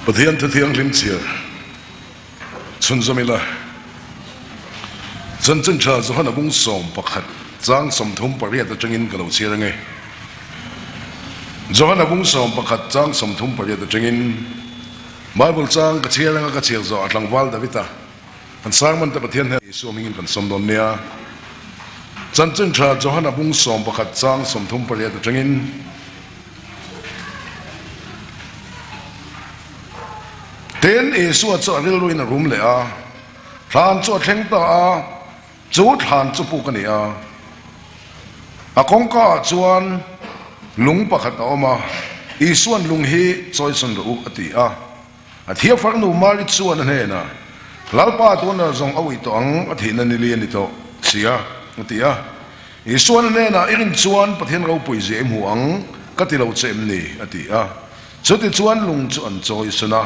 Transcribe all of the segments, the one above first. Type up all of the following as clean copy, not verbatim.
ประเทศที่ยังริมเชียชุนจมิละจันทร์ชาจะหันบุ้งส่งประคัดจางสมทุมปริยัติจังอินกับเราเชียร์ไงจะหันบุ้งส่งประคัดจางสมทุมปริยัติจังอินมาบุลจางกเชียร์งกเชียร์จะอัดลังวัลดาวิตาอันสร้างมันแต่ประเทศนี้ส่วนมิงกันสมดอนเนียจันทร์ชาจะหันบุ้งส่งประคัดจางสมทุมปริยัติจังอินเต็นเอส่วนจะเรื่องลุยนรุมเลยอ่ะทานจวดเข่งต่อจูดทานจุปุกันเนี่ยคงก็จวนลุงประคัดออกมาอีส่วนลุงเฮจอยสันรูอติเทียบฟังหนูมาริจวนนั่นเองนะหลังป้าตัวนั้นส่งเอาไว้ตัวอังอธินันนิเลียนิโตเสียอติอีส่วนนั่นเองนะอีรินจวนประเทศเราปุยเจมหัวอังก็ที่เราเจมนี่อติสุดที่จวนลุงจวนจอยสนะ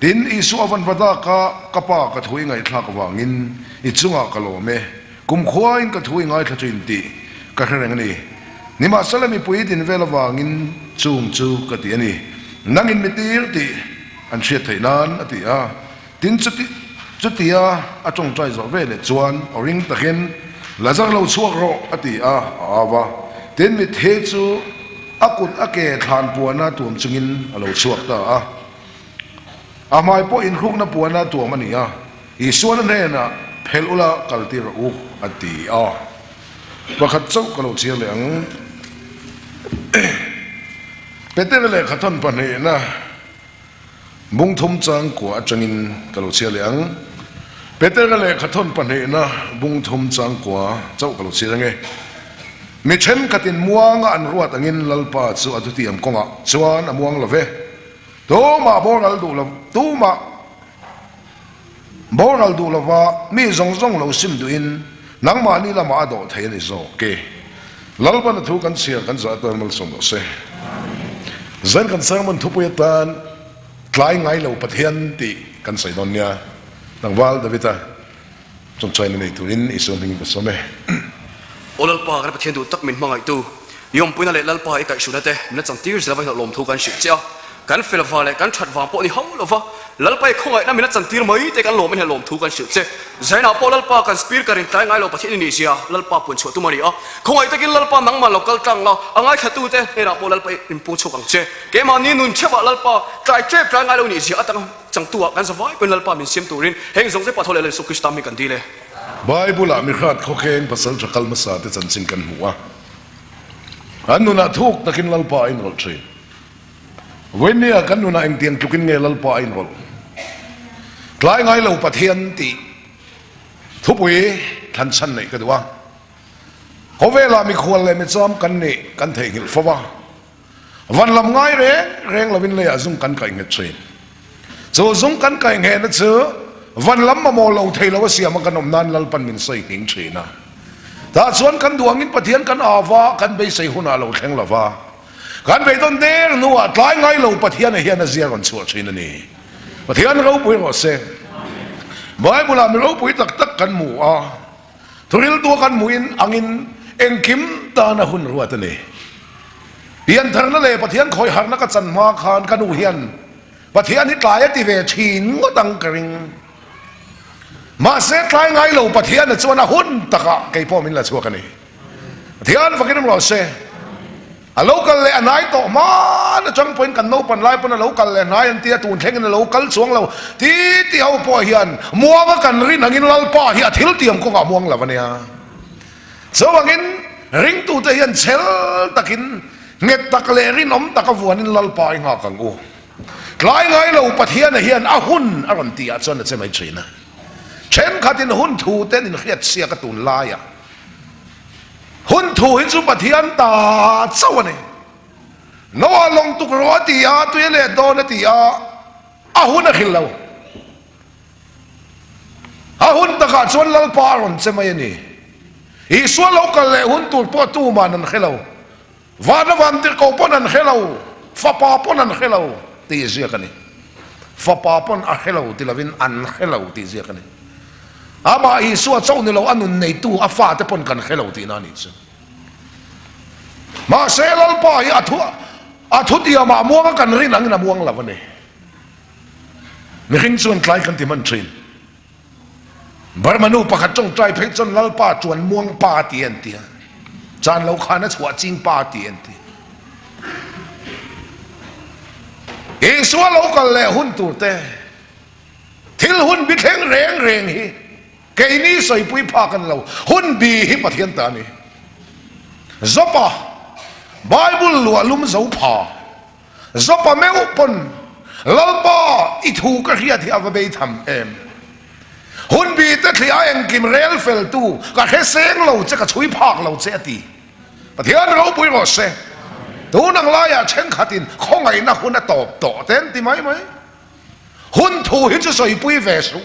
ดินอิสุอวันพดากะกะปากะถุยไงทากวางินอิจุงะกะโลเมกุมขวายกะถุยไงทะจินติกะเรงนี่นิมาสลามิปุยดินเวลวางินจุงจูกะตินี่นังอินมิติรติอันเชียไทนันอติดินจุติจงใจจะเวเลจวนอริงตะเข็นลาจากเราชัวโรอติวะดินมิเทจูอากุดอาเกทานปัวนาตัวมจุงินเราชัวตาอามาพออินครุกนับปวนาตัวมันนี่อีส่วนนั้นน่ะเพลอุลากัลติรูอติว่าขัดเจ้ากะโลเชียเหลียงเป็นเรื่องอะไรขัดท่านปนนี่นะมุงทุมจังกัวจังอินกะโลเชียเหลียงเป็นเรื่องอะไรขัดท่านปนนี่นะมุงทุมจังกัวเจ้ากะโลเชียยังไงมีเช่นขัดอินมัวงอันรัวตังอินลัลปาสุอัตุติยมกงชวนมัวงละเวตัวมาโบราณดูละตัวมาโบราณดูละว่ามีจงเราซิมดูอินนังมานี่ละมาโดดเทียนอิโซเกลัลปันทุกันเสียกันจะตัวมันส่งเสเซนกันสร้างมันทุบยตันคล้ายไงเราปะเทียนติกันใส่ดอนเนียนังวัลดาวิตาจงใจในตัวอินอิโซมิงก็สมัยโอลัลปากันปะเทียนดูตักมินมังไอตูยอมปุ่นอะไรลัลปาไอไก่ชุดนั่นเต้มันจังตีร์จะไปลมทุกันสิเจ้ากันเฟลฟาเลยกันชัดวางปนี่ห้องลฟะลัลไปคงไอ้นั่นมีนัดจันทีร์ไม่แต่กันลมมันเห็นลมทุกันสุดเจ้ใจน่าพอลัลปากันสปีดกันตายง่ายเราประเทศอินโดนีเซียลัลปาปุ่นชัวตุมานีคงไอ้ตะกี้ลัลปานังมาเรากัลจังเราง่ายแค่ตู้เต้เนี่ยเราพอลัลไปอินปูชัวกังเจ้เกมานี่นุ่นเชื่อว่าลัลปาใกล้เจ็บใกล้ง่ายเราอินโดนีเซียตั้งจังตัวกันสบายเป็นลัลปามีเสียมตูรินเฮงสงสัยปะทอเลยสุขิสตามีกันดีเลยไบเบิลมีขาดเขาเข่งภาษาจักรมาสาที่จันสิงกันหัวอันนู้นทุกตะกินลัลปาอินโรทรีวันนี้กันนู่นเองเตียงจุกินเงลัลปาอินรอลคล้ายไงเราปะเทียนติทุบวีทันชันนี่ก็ดูว่าเขาเวลามีควรเลยไม่ซ้อมกันนี่กันเทียงฟ้าวันลำง่ายเร่งเราวินเลยจุงกันไก่เงี้ยเชนจุงกันไก่เงี้ยนั่นเสือวันลำมาโมเราเทเราเสียมันกันนมนันลัลปันมินใส่หิงเชนะถ้าส่วนกันดวงอินปะเทียนกันอาวากันไปใส่หุ่นเราแข็งละฟ้ากันไปต้นเดร์นัวทลายไงเราปะเทียนเฮียนเสียกันชัวร์ชินนี่ปะเทียนเราปุยเราเสียบ่อยบุลามีเราปุยตักกันหมู่ทุเรศตัวกันหมู่อินอังอินเอ็งคิมตาหน้าหุ่นรัวตัวนี้เฮียนทางนั่นเลยปะเทียนคอยหักนักจันมาคานกันหูเฮียนปะเทียนนี่ตายติเวชินก็ตังกริงมาเสียทลายไงเราปะเทียนชัวร์นะหุ่นตะกะไก่พ่อมินละชัวร์กันนี่ปะเทียนฟังกันเราเสียโลกัลเลยอันไหนต่อมาจังเป็นกันโนปันไล่ปนโลกัลเลยนายอันเตียตูนเทงกันโลกัลสวงเราที่เอาพ่อเฮียนมัวก็กันรินหังอินลัลป้าเฮียทิลเตียมก็กับมัวงละวันเนี้ยสวังอินริงตูเตียนเชลตะกินเงตตะกเลรินอมตะกวนอินลัลป้าอิงากังอูคล้ายไงเราปะเทียนเฮียนหุ่นอรันตีอาจจะไม่ใช่นะเช่นขัดินหุ่นถูเต้นอินเขียดเสียกระตุนลายหุ่นถูหินสุปเทียนตาเจ้าเนี่ยน้อลงตุกรอตีตัวเล่โดนตีหุ่นขิลเราหุ่นตะกัดส่วนลัลปารุนเสมัยนี้อีส่วนเรากันเลยหุ่นตูปตูมานันขิลเราวันที่เขาปนันขิลเราฟ้าปาปนันขิลเราตีเสียกันนี่ฟ้าปาปนขิลเราที่เราวินอันขิลเราตีเสียกันนี่อามาอีส่วนเจ้าเนี่ยเราอันนู้นในตู้ฟ้าจะปนกันขิลเราตีนั่นนี่สิมาเซลัลปาอัทุที่มาม่วงกันรินังนะม่วงละวันนี้ mi hing chuan tlai kan ti man thin bar manu pakhat chong trai phei chon lalpa chuan muang pa ti an ti chan lo khana chua ching pa ti an ti e suwa lo kal le hun tu te thil hun bi theng reng hi ke ni soi pui pha kan lo hun bi hi pathian ta ni zopa bible lu alum zo pha zopa meu pon lalpa I thu ka hiat hi ava be tham em hun bi te thlia eng kim rel fel tu ka he seng lo che ka chui phak lo che ti pathian ro pui ro se tu nang la ya chen khatin khongai na hun a top to ten ti mai mai hun thu hi chu soi pui ve su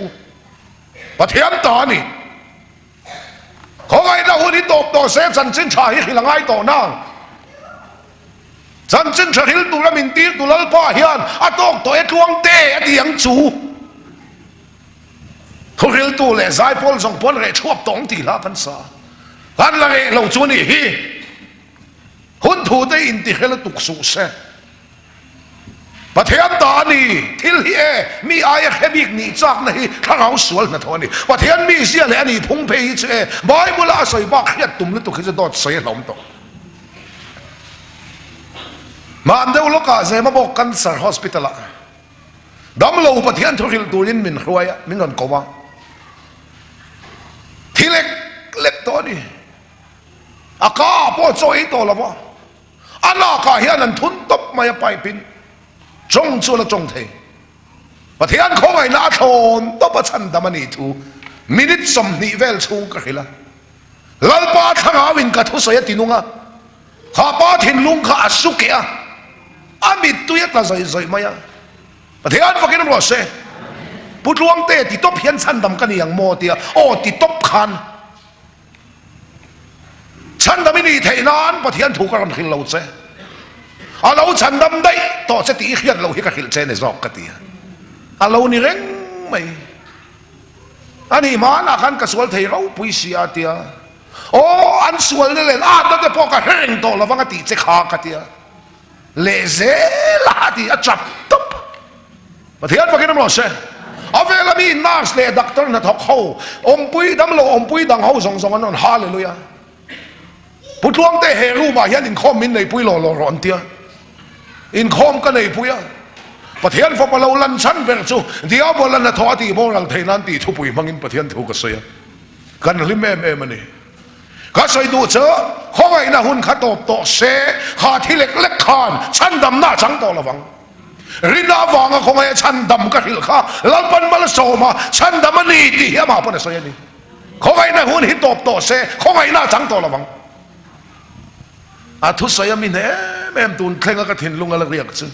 pathian ta ni khongai na hun hi top to se chan chin cha hi hilangai to na chan chin cha hil tu la min ti tu lal pa hian a tok to e tuang te a diang chu thu hil tu le zai pol jong pol re chuap tong ti la kan sa kan la re lo chu ni hi hun thu te in ti hel tuk su se pathian ta ni thil hi e mi ai khebik ni chak na hi thangau sual na thoni pathian mi sia le ani thung pe hi che bible a soi ba khiat tum le tu khise dot sei lom to ma an deuh loka zema bok cancer hospital a dam lo pathian thuril turin min hruaya min on koma thilek lek to ni aka po choi to lawa ana ka hian an thun top mai pai pin chong chu la chong thei pathian khongai na thon to pa chan damani thu minute som ni vel chung ka khila lalpa thanga win ka thu soya tinunga kha pa thin lung kha asuke a amit tu yat la zoi zoi maya pathian fakin ro se putluang te ti top hian chan dam kan yang mo tia o ti top khan chan dam ni theinan pathian thu ka ram khil lo che alo chan dam dai to che ti khiat lo hi ka khil che ne zok ka tia alo ni reng mai ani mana kan ka sual thei ro pui sia tia o an sual le len a da te po ka heng to la wanga ti che kha ka tia le ze la ti a chap top pathian fakin ro se avela mi nurse le doctor na thok ho om pui dam lo om pui dang ho song song an hallelujah putluang te heru ma hian in khom min nei pui lo ron tia in khom ka nei pui a pathian fo palo lan chan ber chu dia bolan na tho ti bo ral theinan ti thu pui mangin pathian thu ka soya kan lim em ani ka soi du cho khongai na hun kha top to se kha thilek lek khan chan dam na chang to lawang rina wanga khongai chan dam ka hil kha lalpan mal so ma chan dam ni ti ya ma pon soya ni khongai na hun hi top to se khongai na chang to lawang a thu soya min em tun thlenga ka thin lunga la riak chu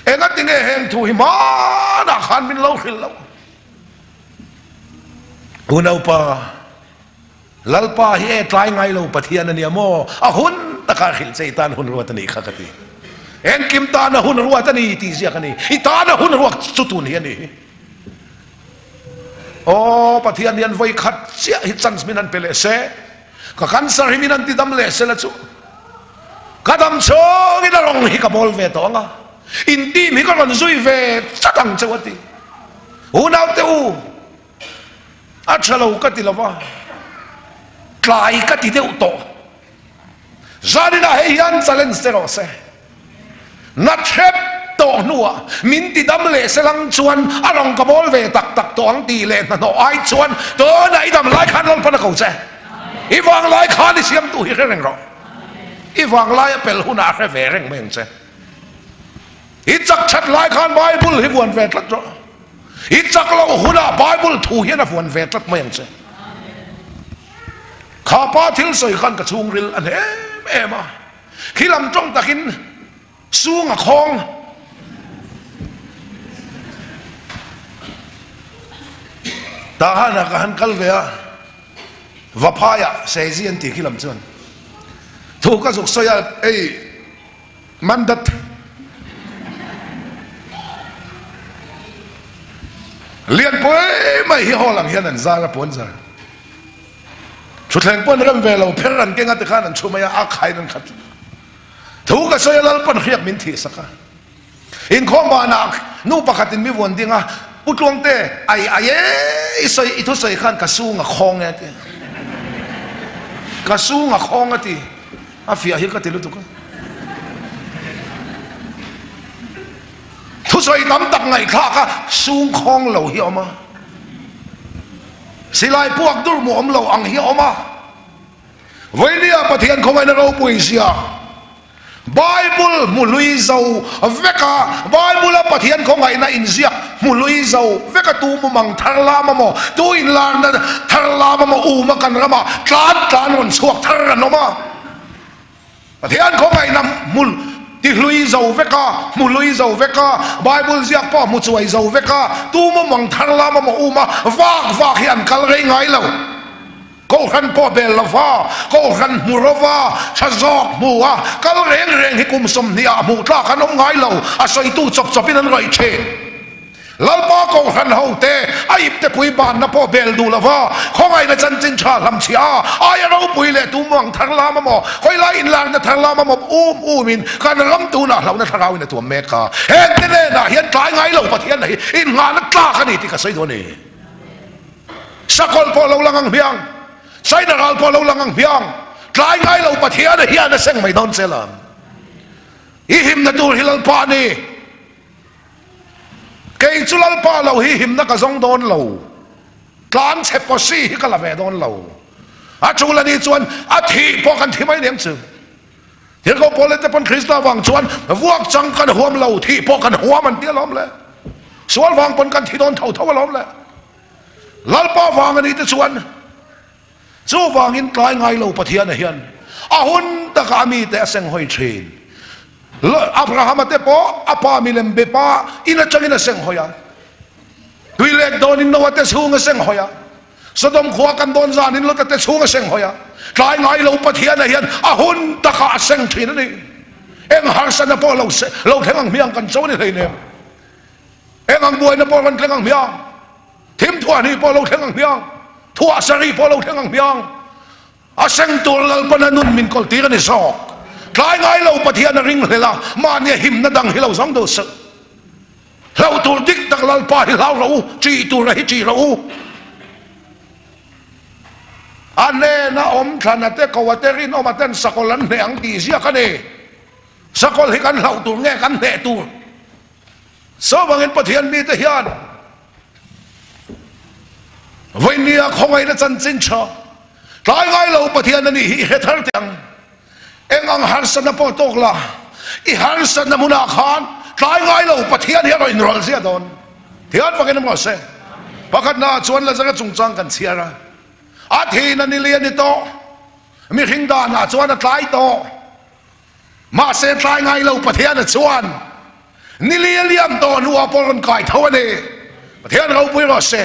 enga tinge heng thu hi ma na khan min lo khil lo unau pa lalpa hi e tlai ngai lo pathian ani amo a hun taka khil cheitan hun ruat ani kha kati en kim ta na hun ruat ani ti sia kani I ta na hun ruat chutun hi ani o pathian yan voi khat sia hi chance minan pele se ka cancer hi minan ti dam le se la chu kadam chong ina rong hi ka bol ve to nga in ti mi ko ron zui ve chatang chawati unau te u a chalo ka ti lawa tlai ka ti deu to zani na he yan challenge se ro se na thep to nuwa min ti dam le se lang chuan arong ka bol ve tak tak to ang ti le na no ai chuan to na I dam lai khan lon pa na ko che I wang lai khan I siam tu hi reng ro I wang lai pel huna khe ve reng meng che I chak chat lai khan bible hi buan ve tlat ro I chak lo huna bible thu hi na buan ve tlat meng che kha pa thil soi khan ka chung ril an em a khilam trong takin suang a khong ta hana ka han kal ve a vapaya se zian ti khilam chuan thu ka zuk soya ei mandat lian poi mai hi holang hian an zara pon zar chu thleng pon ram ve lo pheran kenga te khan an chumaya a khai nan khat thu ka soya lal pon khiak min thi saka in khom ba na nu pakatin mi won dinga putlong te ai isoi itu soi khan kasunga khong ati kasunga khong ati afia hi ka tilu tu ka thu soi nam tak ngai kha ka sung khong lo hi oma silai puak dur mu om lo ang hi oma voilia pathian khomai na ro puisia Bible mului zau veka Bible pathian khongai na inzia mului zau veka tu mu mang tharla mo tu in lang na tharla mo u ma kan rama tlan on suak thar no ma pathian khongai na mul ti lui zau veka mului zau veka Bible ziak pa mu chuai zau veka tu mu mang tharla mo u ma vak hian kal rei ngai lo ko khan po bel lova ko khan murova chazok muwa kal reng hi kum som nia mu tla khan om ngai lo a soi tu chop in an roi che lalpa ko khan ho te aip te pui ban na po bel du lova khongai na chan chin cha lam chia ai ro pui le tu mong thar la ma mo khoi la in lang na thar la ma mo min kan ram tu na lo na tharau na tu me ka hen te ne na hian tlai ngai lo pathian nei in nga na tla khani ti ka sei do ni sakol po lo lang ang hiang sai na ral po lo lang ang hiang tlai ngai lo pathian hian na seng mai don selam i him na tur hilal pa ni kei chulal pa lo hi him na ka zong don lo tlan che po si hi ka la ve don lo a chula ni chuan a thi po kan thi mai nem chu thir ko pole te pon krista wang chuan vuak chang kan huam lo thi po kan huam an tia lom le sual wang pon kan thi don thau lom le lal pa wang ani te chuan chu wang in tlai ngai lo pathian hian a hun ta ka mi te seng hoi thin Abraham te po apa milem be pa ina changina seng hoya tuilek don in no te sunga seng hoya Sodom khwa kan don zan in lo te sunga seng hoya tlai ngai lo pathian hian a hun ta ka seng thin ni eng har san po lo thengang miang kan choni thei ne eng ang buai na po kan thengang miang thim thua ni po lo thengang miang thua sari po lo thengang miang a seng tur lal pananun min kol ti ni sok tlai ngai lo pathian na ring hlela mania him na dang hilo zong do sa lau tur dik tak lal pa hi lau ro chi tur hi chi ro ane na om thana te ko waterin om aten sakolan ne ang ti sia ka ne sakol hi kan lau tur nge kan ne tur so bangin pathian mi te hian voinia khongai na chan chin cha tlai ngai lo pathian ani hi he thar tang engang harsan na po tokla i harsan na muna khan tlai ngai lo pathian hi ro inrol sia don thian pakin mo se pakat na chuan la zanga chungchang kan chiara a thi na ni lian ni to mi hingda na chuan a tlai to ma se tlai ngai lo pathian na chuan ni liam to nu a por kai thawani pathian ro pui ro se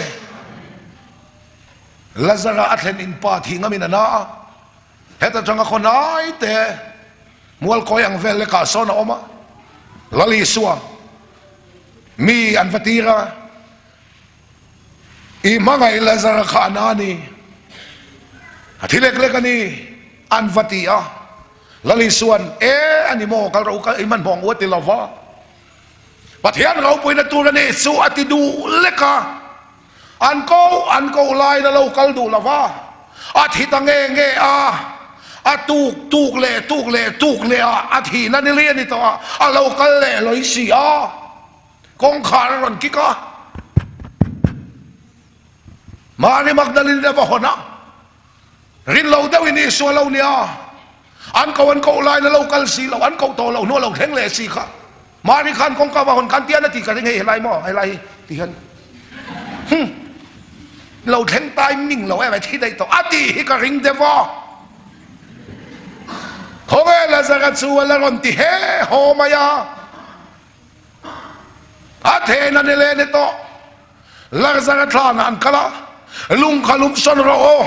lazara athen in pa thi ngamin na heta changa khonai te mual koyang vele ka sona oma lali suwa mi anvatira i mangai lazara khanani athilek lekani anvatia lali suan ani mo kal ro ka iman bong wati lava pathian ro puina turani su atidu leka anko lai na lo kal du lava athita nge tuk le athi na ni le ni to a lo kal le loi si kong khar ron ki ka mari magdalene va hona rin lo daw ini so lo nia an ko lai na lo kal si lo an ko to lo no lo theng le si kha mari khan kong ka va hon kan tia na ti ka nge lai mo ai lai ti han lo theng tai ming lo ai thi dai to ati hi ka ring de va Home la zagatsu la ronti he homaya Athena nile nito la zagatla an kala lung khalum son ro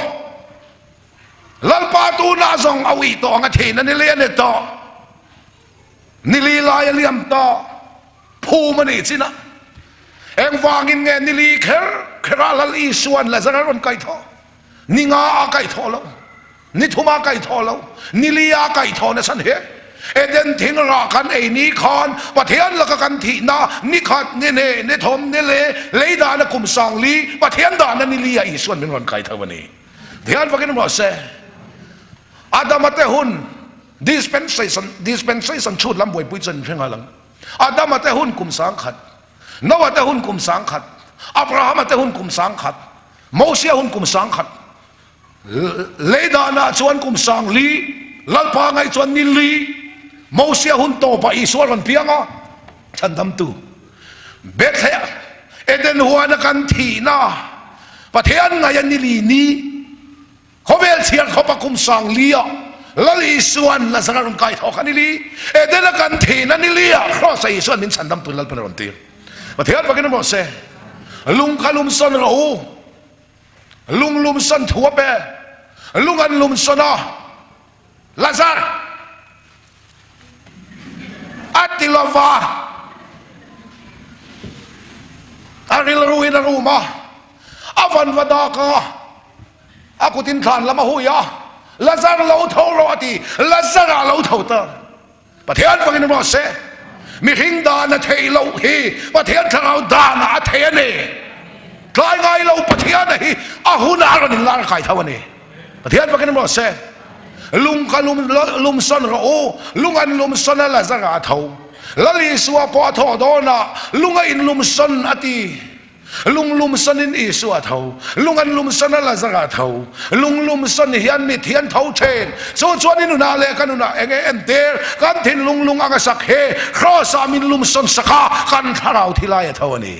lalpa tu na zong awi to ang Athena nile nito nili la liam to phu mani china eng wangin nge nili khera lal isuan la zagaron kai tho ninga kai tho lo ni thuma kai tho lo nilia kai tho na san he เอเดนทิ้งรากันไอ้นี้คอนปะเทียนละกันทีนานี่ขัดนี่เน่นี่ทมนี่เลยดานกุมสังลีปะเทียนดานนี่ลีอีส่วนเป็นคนไก่เท่าวันนี้เทียนฟังกันหมดเสอาดามเตหุน dispensation ชุดลำบวยปุยจนเพียงอะไรอาดามเตหุนกุมสังขัดโนวเตหุนกุมสังขัดอับราฮัมเตหุนกุมสังขัดโมเสสหุนกุมสังขัดเลดานาชวนกุมสังลีลัลปาไงชวนนิลีโมเสสหุนโตปะอีสวนเพียงอ่ะฉันทำตูเบธเลเอเดนหัวนักันทีน่าประเทศไงยันนิลีนี้เขาเวลเชียร์เขาปะกุมสังลีอ่ะลลีส่วนละสังการไก่ทอกันนิลีเอเดนกันทีนั่นนิลีอ่ะเพราะใส่ส่วนมินฉันทำตูลัลปนรอนตีประเทศว่ากันหมดเสลุงขลุมสนรู้ลุงลุมสนถั่วเปลุงอันลุมสนลาซาร์อัติลาวาอาริลรูอินรูมาอาวันวดากาอากุตินขานละมาหุยาลาซาร์เราเท่ารอตีลาซาร์เราเท่าตาประเทศฟังกันหมดเสมีหิงดานะเทโลฮีประเทศเราดานะเทเน่กลายไงเราประเทศนี้อาหุนารันิลาไก่เท่านี้ประเทศว่ากันหมดเสลุงกัลุมสนเราลุงอันลุมสนละสังอาเท่าลลีสวาปอทอดอนะลุงอันลุมสนอติลุมสนินอีสวาเท่าลุงอันลุมสนละสังอาเท่าลุมสนเฮียนมิเทียนเท่าเชนส่วนนี้นุนาเลกันนุนาเองเอ็นเดอร์กันทิ้งลุงอังสักเฮครอสามินลุมสนสักกันทาราวที่ลายเท่านี้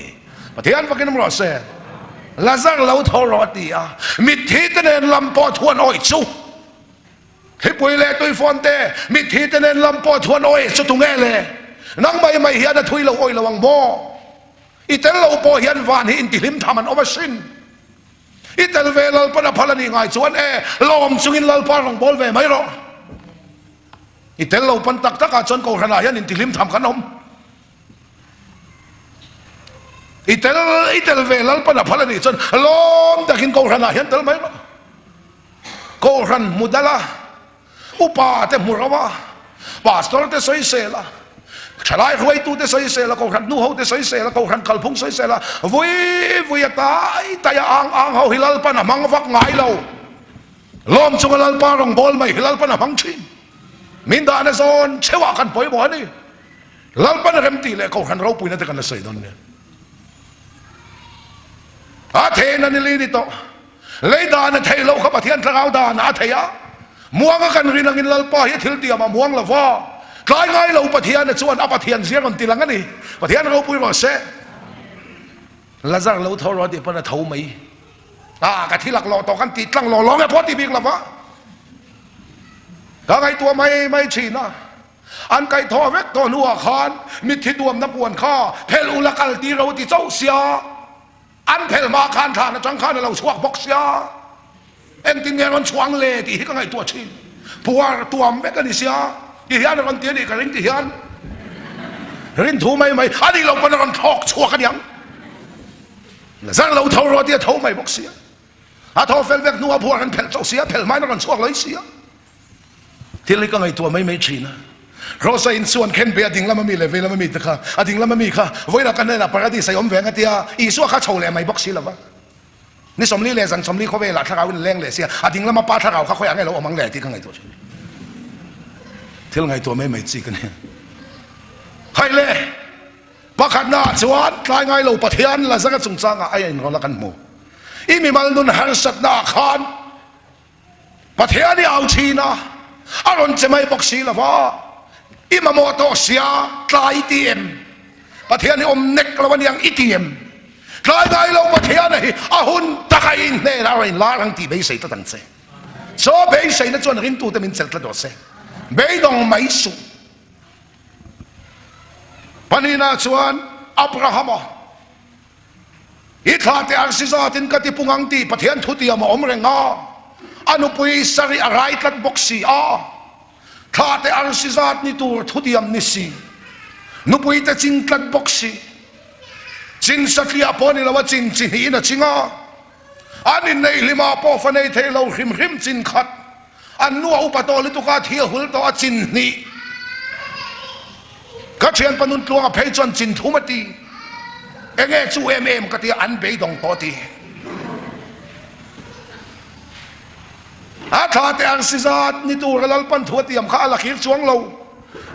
ประเทศว่ากันหมดเสลาซักเราทอรอตีอ่ะมิทีตเนนลำปอทวนอ้อยสู้ให้ปุยเล่ตุยฟอนเต้มิทีตเนนลำปอทวนอ้อยสุดตุงเอเล่นังไม่เฮียนทุยเราอ้อยระวังโมอีเตลเราปอเฮียนวานให้อินติลิมทำมันอมาสินอีเตลเวลปนพลนี่ไงส่วนลอมสุงินลลปาของบอลเวไม่หรออีเตลเราปันตักจนโกขนาดยันอินติลิมทำขนมอิตาเวลปนพลนี่จนล้มแต่กินโกรันเห็นเตลไหมโกรันมุดละอุปาเตมุรวะปาสตอร์เตสอยเซละฉลายรวยตูเตสอยเซละโกรันนูเฮาเตสอยเซละโกรันคัลพงสอยเซละวุยตายตายอ่างเฮาฮิลลปนมังฟักไงเราล้มจงลลปารองบอลไม่ฮิลลปนมังชินมินดาเนซอนเชวะกันป่วยบ่นี่ลลปนเรมตีเลยโกรันเราปุยนั่นแต่กันเสยดอนเนี่ยอาเทนันลีนี่โตเลยดานเทโลเขาปะเทียนทราวดานอาเทียม่วงกันรินังอินลลปะฮิทิลเตียมาม่วงละฟ้ากลายไงเราปะเทียนส่วนอปะเทียนเสียกันตีหลังกันนี่ปะเทียนเราปุยมาเสลาซาร์เราทอรอดีปนเท่าไหมกะที่หลักหล่อต่อกันตีตั้งหล่อร้องไงพอตีบิกละฟ้ากะไงตัวไม่ชีนะอันไก่ทอเวกตัวนัวคานมิทิดวมน้ำปวนข้าเพลอุลกัลตีเราตีเจ้าเสียอันเพลมาคานทานจังคานเราชวกบ็อกซ์ยาเอ็นติเงรันชวงเลตีก็ไงตัวชินผัวตัวเมกันนิเซียที่ยันรันเตียนี่กันรินที่ยันรินถูไม่อันนี้เราเป็นรันทอกชัวกันยังสั่งเราเท่ารอเดียเท่าไม่บ็อกซ์ยาเท่าเฟลเวกนัวผัวกันเพลเจ้าเสียเพลไม่รันชวกเลยเสียที่นี่ก็ไงตัวไม่ชินนะเราใส่อินส่วนเข็นเบียดิ่งแล้วมันมีเลยเวลามันมีตะค่ะดิ่งแล้วมันมีค่ะเวลากันเนี่ยนะปกติใส่อมแหวนกันเดียอีส่วนข้าโชว์เลยไม่บ็อกซี่หรอวะนี่สมรีเลยสังสมรีเขาเวลาถ้าเราแรงเลยเสียดิ่งแล้วมาป้าถ้าเราเขาอยากให้เราเอามังแหล่ที่ข้างในตัวที่ข้างในตัวไม่จีกันเนี่ยใครเลยประคันหน้าชวนกลายไงเราปะเทียนละสักสงสารไอ้เราละกันโมอีมีมันนุนฮันสัตนาคานปะเทียนนี่เอาชีนะอารมณ์จะไม่บ็อกซี่หรอวะอิมาโมโตเสียกลายทีเอ็มประเทศนี้อมเน็กละวันยังอีทีเอ็มกลายไงเราประเทศนี้อาหุนตะไคร้เนรอะไรลารังตีเบย์ใส่ตั้งเสโซเบย์ใส่นั่นจวนรินตูแต่มินเสร็จแล้วโดดเสเบย์ดองไม่สุปนีน่าชวนอับราฮัมอิทาเตอร์ซิซาตินกติปุงังตีประเทศทุติยมาอมเรงาอนุปุยสริอะไรตัดบ็อกซี่ข้าแต่อาร์ซิซาตนี่ตัวทุติยมนิสีนุปุยแต่จินตัดบ็อกซี่จินสัตย์อาปอนี่ละว่าจินฮีนะจิงอันนี้ในลิมาปอฟันในเทเราหิมจินขัดอันนัวอุปโตลิตุกาเทียหุลตัวจินนี่ ข้าเชียนปนุนตัวเพยจนจินทุมาตีเองจูเอ็มกติอันเบยดงตัวตีอาถ้าแต่อันสิจาดนี่ตัวเราปันทัวตีมข้าละขีดช่วงเรา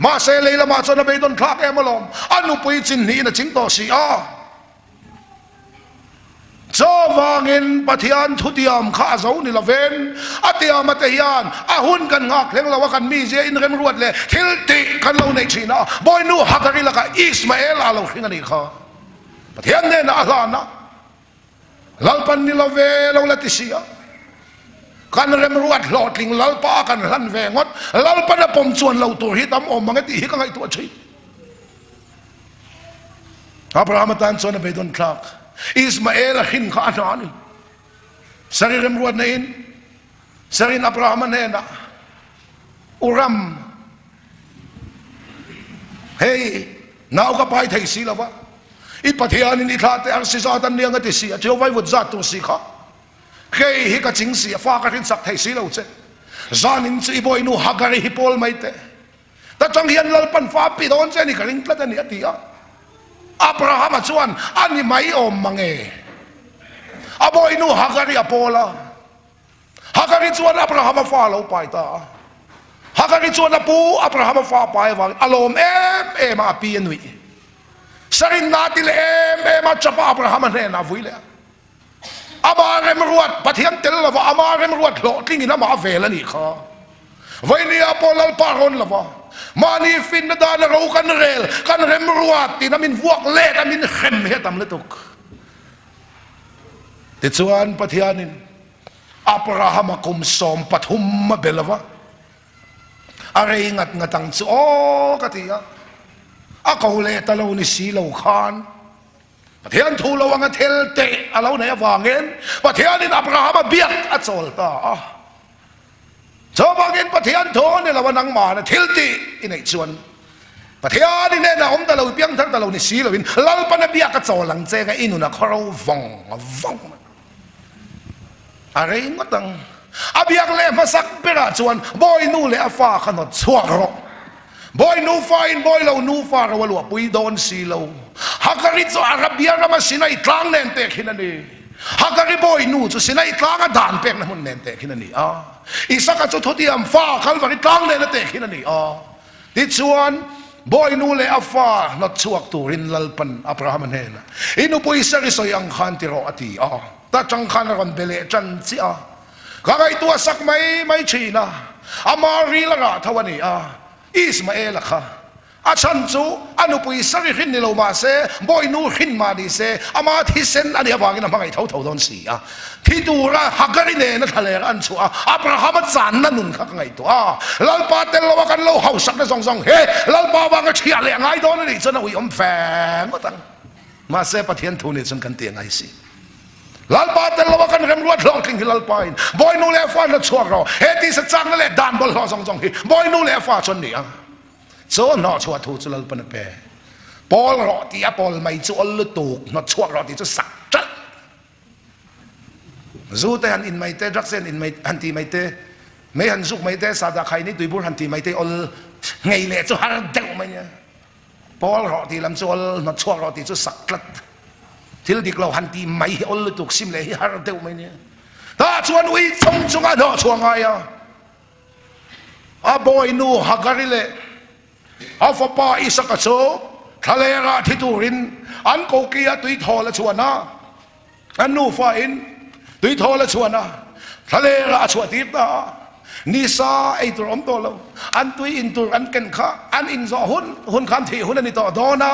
มาเซเลยละมาจนเบยดนคลากเอ็มมาลมอันนุปุยจินนี่นะจิงต่อสีอาจอวางินปะเทียนทุติยมข้าเจ้านี่ละเวนอัตยามาเตียนอาหุนกันงักเลี้ยงเราว่ากันมีเจอินเรมรวดเลยทิลติกันเราในชีนะบอยนูฮักการิละกันอิสมาเอลอาเราขิงกันอีกข้าปะเทียนเนี่ยนะอาลานะลัลปันนี่ละเวเราละติเสียกันเรมรวดหลอดลิงลัลปากันลันเวงดลัลปันปมชวนเราตัวฮิตามอมมังติฮิกันไงตัวชีอับราฮัมตันชวนเบยดนคลากอิสมาเอลหินข้านานี่สรีรมรวดนี่สรีนอับราฮัมเนี่ยนะอุรัมเฮ้ยน้าวก็ไปไทยสิละวะอีปะเทียนินอิทาเตอังสิจาตันเนียงกันที่สิเจ้าไว้วุฒิจัดตัวสิข้าเฮ้ยฮิกจิงสิฟ้ากันหินสักไทยสิละอุเจจานินสิบอยนูฮักการิฮิปอลไม่เตแต่จังเฮียนลัลปันฟ้าปีโดนเจนี่กันหินละตันเนี่ยตีอ่ะอับราฮัมชวนอันนี้ไม่อมมังเออบอยนูฮักการิอโปล่าฮักการิชวนอับราฮัมฟ้าเราไปตาฮักการิชวนอปูอับราฮัมฟ้าไปวางอารมณ์เอ็มอาปีนุยสรินนาติเลเอ็มอาจับอับราฮัมเนี่ยนาวุยเลยอามาเรมรวดปะเทียนเตลละวะอามาเรมรวดโลดลิงินะมาเวลนี่ข้าวันนี้อโปลลปารอนละวะมานีฟินดานเรากันเรลกันเรมรวดที่นั่นมินวกเล่นั่นมินเข็มเหตุมเลตุกติดส่วนปะเทียนินอับราฮัมกุมสมปฐุมมาเบลวะอะไรงัดตังโอ้กติยาอาเขาเล่ตะเรานิสีเราขานปะเทียนทูเราวังเทลเตะเราเนี่ยวางเงินปะเทียนินอับราฮัมเบียดอัจฉริตาชาวบ้านปะเทียนโทนี่เราวันนังมานะทิลตีอินไอชวนปะเทียนนี่เนี่ยนะอมตะเราเพียงทั้งตะเรานี่สีเราวินลัลปนเบียกระโจหลังเจกันอินุนะเขาวังอะไรก็ตั้งอาเบียกเล่มาสักเปราชวนบอยนูเล่ฟ้าขนดสวกรบอยนูฟ้าอินบอยเรานูฟ้าเราวัวปุยโดนสีเราฮักการิจอาราเบียรามาสินัยกลางเนนเตะขินันนี่ฮักการิบอยนูจุสินัยกลางด่านเป็กนะมันเนนเตะขินันนี่อีสักจุดที่อัมฟ้าขันวันกลางเนนเตะขินันนี่ติดชวนบอยนูเล่อาฟ้านัดชวกตูรินลัลปันอับราฮัมเนนอินุปุยสริสยังขันติโรอตีตาจังขันรันเบเลจันซีก็ไอตัวสักไม่ชีนะอามารีละระทวันนี้อิสมาเอลค่ะอาชันจูอนุปุยสริขินนิโลมาเซบอยนูขินมาดิเซอามาที่เซนอันนี้วางกินมาไงเท่าโดนสีที่ดูระฮักการิเนนทะเลอันชัวอับราฮัมจานนั่นนุนข้างไงตัวลัลปาเตลว่ากันเราเฮาสักได้สองเฮ้ลัลปาวางก็เชียร์เลยไงโดนนี่จนเอาอีอมแฝงก็ตั้งมาเซปะเทียนทูนี่จนกันเตียงไงสิลัลปาเตลว่ากันเริ่มรวดลองทิ้งที่ลัลปาอินบอยนูเลฟ้านัดชัวเราเฮติสจังนั่นแหละด่านบอลสองฮีบอยนูเลฟ้าชนนี่โซนอชัวทูจุลัลปนเปปอลรอตีอะปอลไม่จุอลตุกนอชัวรอตีจุสักจัดจูเตหันอินไม่เตรักเซนอินไม่ฮันตีไม่เตไม่หันสุกไม่เตสาดาใครนี่ตุยบุญฮันตีไม่เตอลไงเละจุฮาร์เดลไม่เนี่ยปอลรอตีลำจุอลนอชัวรอตีจุสักจัดที่เราดิกเราฮันตีไม่อลตุกซิมเลยฮาร์เดลไม่เนี่ยถ้าชวนวิจงจงอ่ะนอชัวไงบอยนูฮักการิเลอาฟป้าอิสกัดโซทะเลราที่ตูรินอันโกกียตุยทอละชวนะอันนูฟาอินตุยทอละชวนะทะเลราชวติตานิสาไอตัวอมตัวเราอันตุยอินตัวอันเก่งข้าอันอินซอหุ่นขันที่หุ่นนี่ต่อโดนะ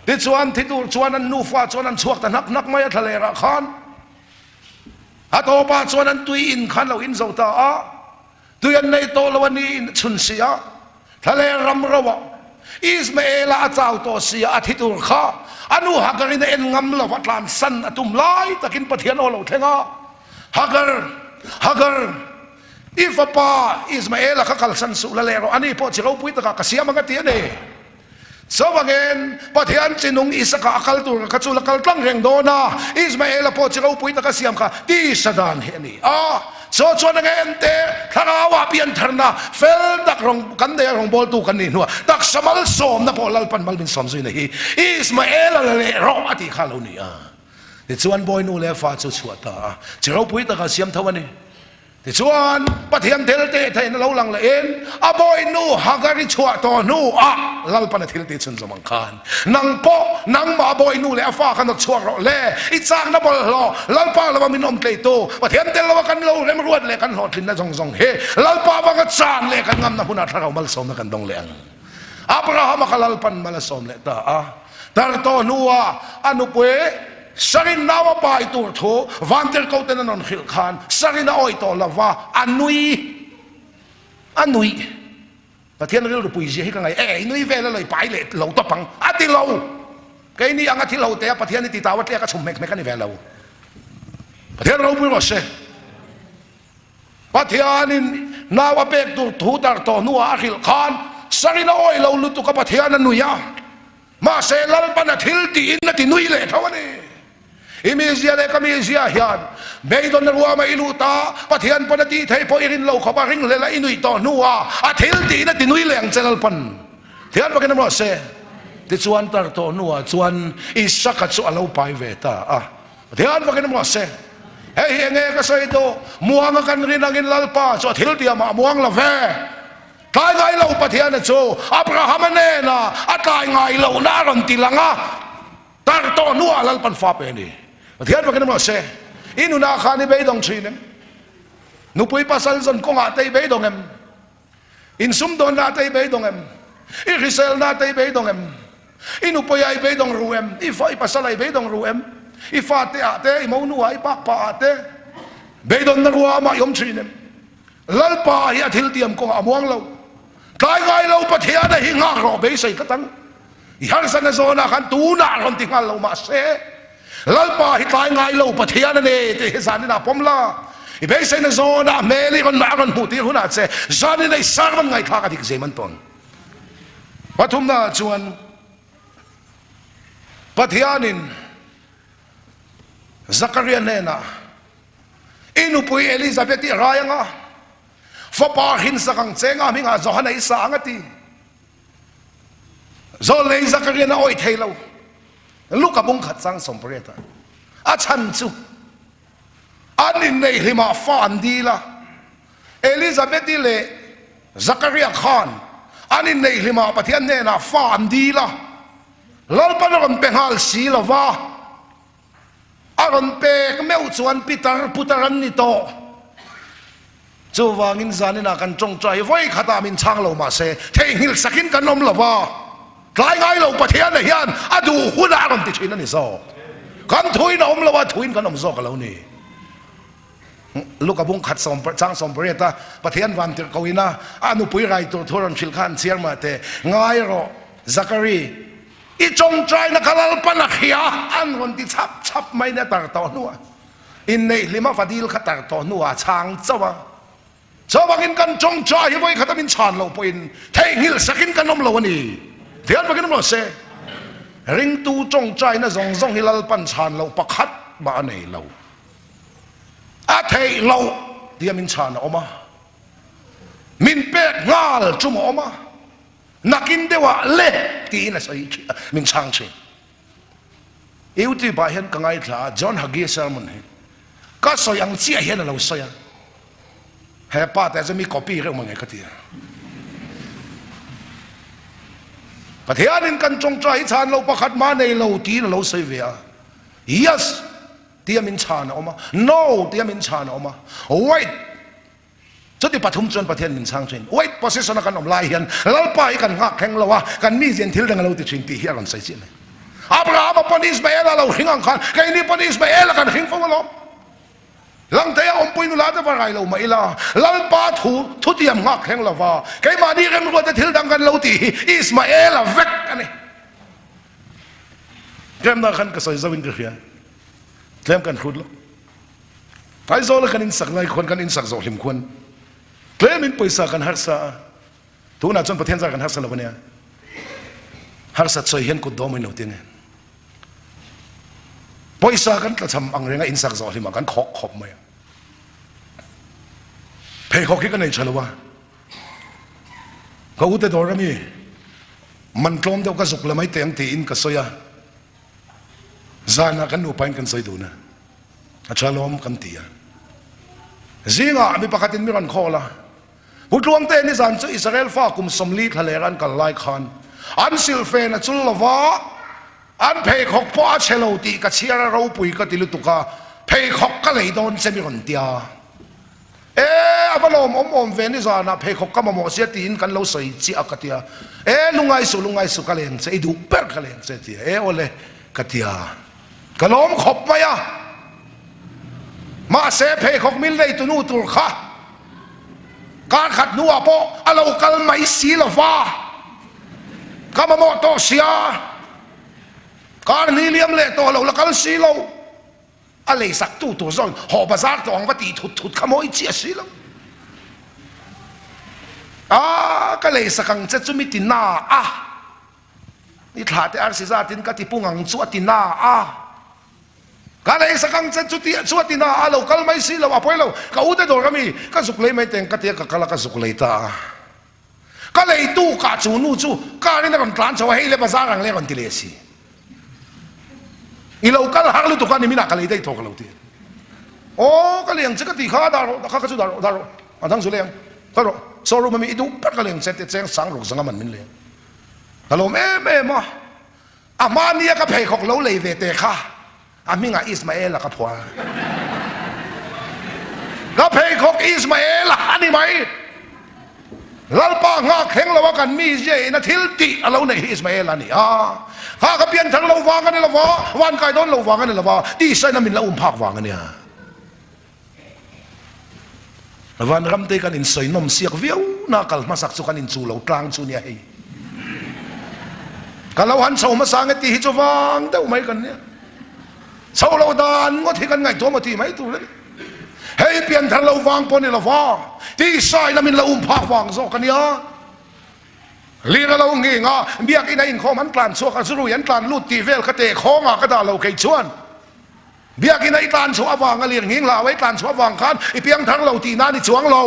ที่ชวนที่ตูชวนอันนูฟาชวนอันชวกแต่นักไม่ทะเลราขันฮัตโตปาชวนอันตุยอินขันเราอินโซตาตุยอันในโตละวันนี้ชุนเสียทะเลรำระวะอิสมาเอลอาเจ้าตัวเสียอาทิตย์ตุรข้าอนุฮักการินเอ็นงำละวัดลานสันตุมไล่ตะกินปะเทียนโอเราเทงะฮักการอิฟป้าอิสมาเอลข้าคัลสันสุละเลโรอันนี้พอจะเราพูดตะกะเสียมันก็เตียนเองสวังเงินปะเทียนจินุงอิสกะอัคลตุรข้าจุลกัลตั้งแห่งโดนาอิสมาเอลพอจะเราพูดตะกะเสียมข้าที่สดานเฮนี่ so na ente tharawa pian tharna fel dak rong kan de rong bol tu kan ni nuwa tak samal som na po lalpan malbin som zui na hi Ismael le ro ati khalo ni ti chuan boy nu le fa chu chuata chiro pui ta ka siam thawani ti chuan pathian delte thai na lo lang la en a boy nu hagari chua to nu lalpan thil ti chun zamang khan nang po nang ma boy nu le afa kan chua ro le I chang na bol lo lalpa la min om tle to pathian del lo kan lo rem ruat le kan hot lin na jong jong he lalpa ba ka chan le kan ngam na huna tharaw mal som na kan dong le ang Abraham kalalpan mal som le ta tar to nuwa anu pue sarin nawa pa ito to vanter ko tenan on khil khan sarin na oi to lava anui pathian ril pui ji hi ka ngai inui vela loi pai le lo to pang ati lo kai ni ang ati lo te pathian ti tawat le ka chum mek kan ni vela pathian ro pui ro se pathian in nawa pek tu thu tar to nuwa khil khan sarin na oi lo lu tu ka pathian anuya ma se lal pan thil ti in na ti nui le thawani imizia le kamizia hian beidon ruwa ma iluta pathian panati thai po irin lo khopa ring le la inui to nuwa athil ti na tinui leng chelal pan thian wa kenam se ti chuan tar to nuwa chuan isaka chu alo pai ve ta thian wa kenam se hei nge ka sai do muang kan rin angin lalpa so thil ti ma muang la ve kai ngai lo pathian chu Abraham ne na atai ngai lo na ron tilanga tar to nuwa lalpan fa pe ni Thian wa kenam se inu na khani be dong chinem nu pui pasal zon ko nga tai be dong em in sum don na tai be dong em I risel na tai be dong em inu pui ai be dong ruem I fa I pasal ai be dong ruem I fa te ate I mo nu ai pa pa ate be dong na ruwa ma yom chinem lalpa hi athil tiam ko amuang lo kai ngai lo pathian na hi nga ro be sei katang I har san zona khan tu na ron ti ngal lo ma se lalpa hi kai ngai lo pathian ne te san na pomla I be sei na zona meli ron ma ron puti huna che zan nei sarvan ngai kha ka dik zeman ton pathum na chuan pathianin Zakaria ne na inu pui Elizabeth rayanga fopa hin sakang chenga minga zohana isa angati zo le Zakaria na oi thailo luka bung khat sang sompreta a chan chu anin nei hima fan dila Elizabeth le Zakaria khan anin nei hima pathian ne na fan dila lalpan ron penghal silova aron pe meu chuan pitar putaran ni to chu wangin zanina kan chong chai voi khata min chang lo ma se thengil sakin kan nom lova kai ngai lo pathian na hian adu huna ron ti thina ni zo kan thui na om lova thuin kan om zo ka lo ni luka bung khat som chang som breta pathian van tir koina anu pui rai tur thoron chil khan chiar ma te ngai ro Zakari I chong chai na kalal pa na khia an ron ti chap mai na tar to nuwa in nei lima fadil khatar to nuwa chang chawa chawangin kan chong chai voi khatamin chan lo poin thengil sakin kan om lo ani thian bakin lo se ring tu chong chai na zong zong hilal pan chan lo pakhat ba nei lo a thei lo dia min chan oma min pe ngal chum oma nakin dewa le ti na sai min chang che euti ba hian ka ngai thla John Hagee sermon he ka soyang chi hian lo soya he pa ta zami copy re mangai ka ti pathianin kan chong chai chan lo pakhat ma nei lo ti na lo sai ve yes ti min chan oma no ti min chan oma wait Jadi pathum chuan pathian min sang chen wait position kan om lai hian lalpa I kan ngak kheng lowa kan mi zen thil dang lo ti chin ti hi ran sai chin Abraham upon Ismael lo hingang khan kai ni upon Ismael kan hing fo lo lang te om pui nu la ta vai lo mai la lalpa thu tiam ngak kheng lowa kai ma ni rem ro ta thil dang kan lo ti Ismael vek ani gem na khan ka sai zawin ka hian tlem kan khud lo ai zo la kan in sak lai khon kan in sak zo him khon Klemin paisa kan harsa tuna chon pathian za kan harsa lawania harsa choi hian ku do mai no tin paisa kan tla cham ang renga insak zo hima kan khok khop mai เพเขาคิดกันในเชลวะเขาอุตโตระมีมันกลมเดียวกับสุกละไม่เตียงตีอินกับสอยจานากันอุปายกันสอยดูนะอาชาลอมกันตีซิงมีปากตินมีรันคอละผู้ดวงเตนิสันจะอิสราเอลฟ้ากุมสมลีทะเลรันกันไล่ขันอันซิลเฟนจุลลวะอันเพย์ขกพ่อเชลตีกับเชียร์เราปุยกับติลุตุกาเพย์ขกก็เลยโดนเซมิรันเตียอัปลอมเวนิสานะเพย์ขกก็มาโมเสียตีนกันเราใส่จีอักเตียลุงไงสุกะเลงเสียดูเปิดกะเลงเสียตีโอเลกเตียกะล้มขบไหมอะมาเสเพย์ขกมิลเลยตุนูตุลข้าการขัดนัวโปอะเรากัลไม่สีละฟ้ากามาโมโตเสียการนี้เลี้ยงเละตัวเราละกัลสีเราอะไรสักตัวซ้อนหอบภาษาตัวของปฏิทุดขโมยเจียสีเราก็เลยสักครั้งจะจุมิตินานี่ถาแต่อาร์ซิซาตินกติปุงังจวตินาก็เลยสักครั้งจะจุติจวตินาเรากัลไม่สีเราพอยเราก็อุตโตก็มีก็สุกเลยไม่เต็งกติก็กละก็สุกเลยตาก็เลยตู้กาจูนูจูก็นี่นักการชาวให้เลยภาษาอังกฤษกันติเลสีอีเราก็หักลุตุกันนี่มีนักอะไรได้ทอกเราทีโอ้ก็เลี้ยงจะก็ตีข้าดารุข้าก็จุดารุอันทั้งสุเลี้ยงก็รู้สรุปมันมีอีดูปัดก็เลี้ยงเสร็จเจ้าสังรุกสังมันมินเลี้ยงฮัลโหลแม่มามาเนี่ยก็เพย์ของเราเลยเวเตข้ามิงาอิสมาเอลละก็พอก็เพย์ของอิสมาเอลอันนี้ไหมลัลปางาเข่งเราว่ากันมีเจนะทิลติเราในอิสมาเอลนี่ข้าก็เปลี่ยนทางเราวางกันนี่ละวะวันไก่โดนเราวางกันนี่ละวะที่ใส่น้ำมินเราพักวางกันเนี่ยวันรำเตกันอินใส่นมเสียกวิวนักมาสักสุกันอินจูเรากลางจูเนี่ยให้กันเราหันเสามาสร้างไอ้ที่ฮิจวางเดี๋ยวไม่กันเนี่ยเสาเราดานก็ที่กันไงตัวมาที่ไม่ตัวเลยเฮ้ยเปลี่ยนทางเราวางปนนี่ละวะที่ใส่น้ำมินเราพักวางโซกันเนี่ยลีนเราเงี้ยเบียกินไอ้อินข้อมันกลั่นชัวกันสุรุยันกลั่นลูดตีเวลกเตะข้องก็ได้เราเคยชวนเบียกินไอ้กลั่นชัววางเลียงเงี้ยเราไว้กลั่นชัววางคันไอ้เพียงทั้งเราตีน้านี่ช่วงเรา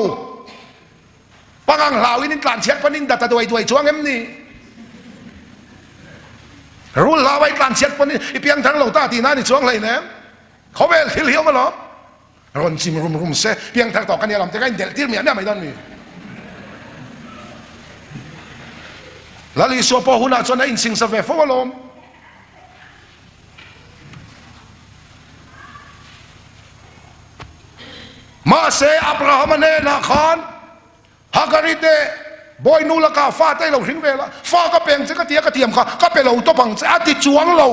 ปังอังเราอินกลั่นเช็ดปนินดัดด้วยช่วงเอ็มนี่รู้เราไว้กลั่นเช็ดปนินไอ้เพียงทั้งเราตาตีน้านี่ช่วงเลยเนี่ยเขาเวลที่เลี้ยวมาหรอรอนจิมรุมเสเพียงทั้งต่อกันเนี่ยเราจะกันเดลที่เหมียนเนี่ยไม่ได้นี่lalu siapa huna cona insing sampai follow masih Abraham ne nak kan hagarite boy nula ka fa tai lo hing vela fa ka peng che ka tia ka tiam ka pe lo to bang che ati chuang lo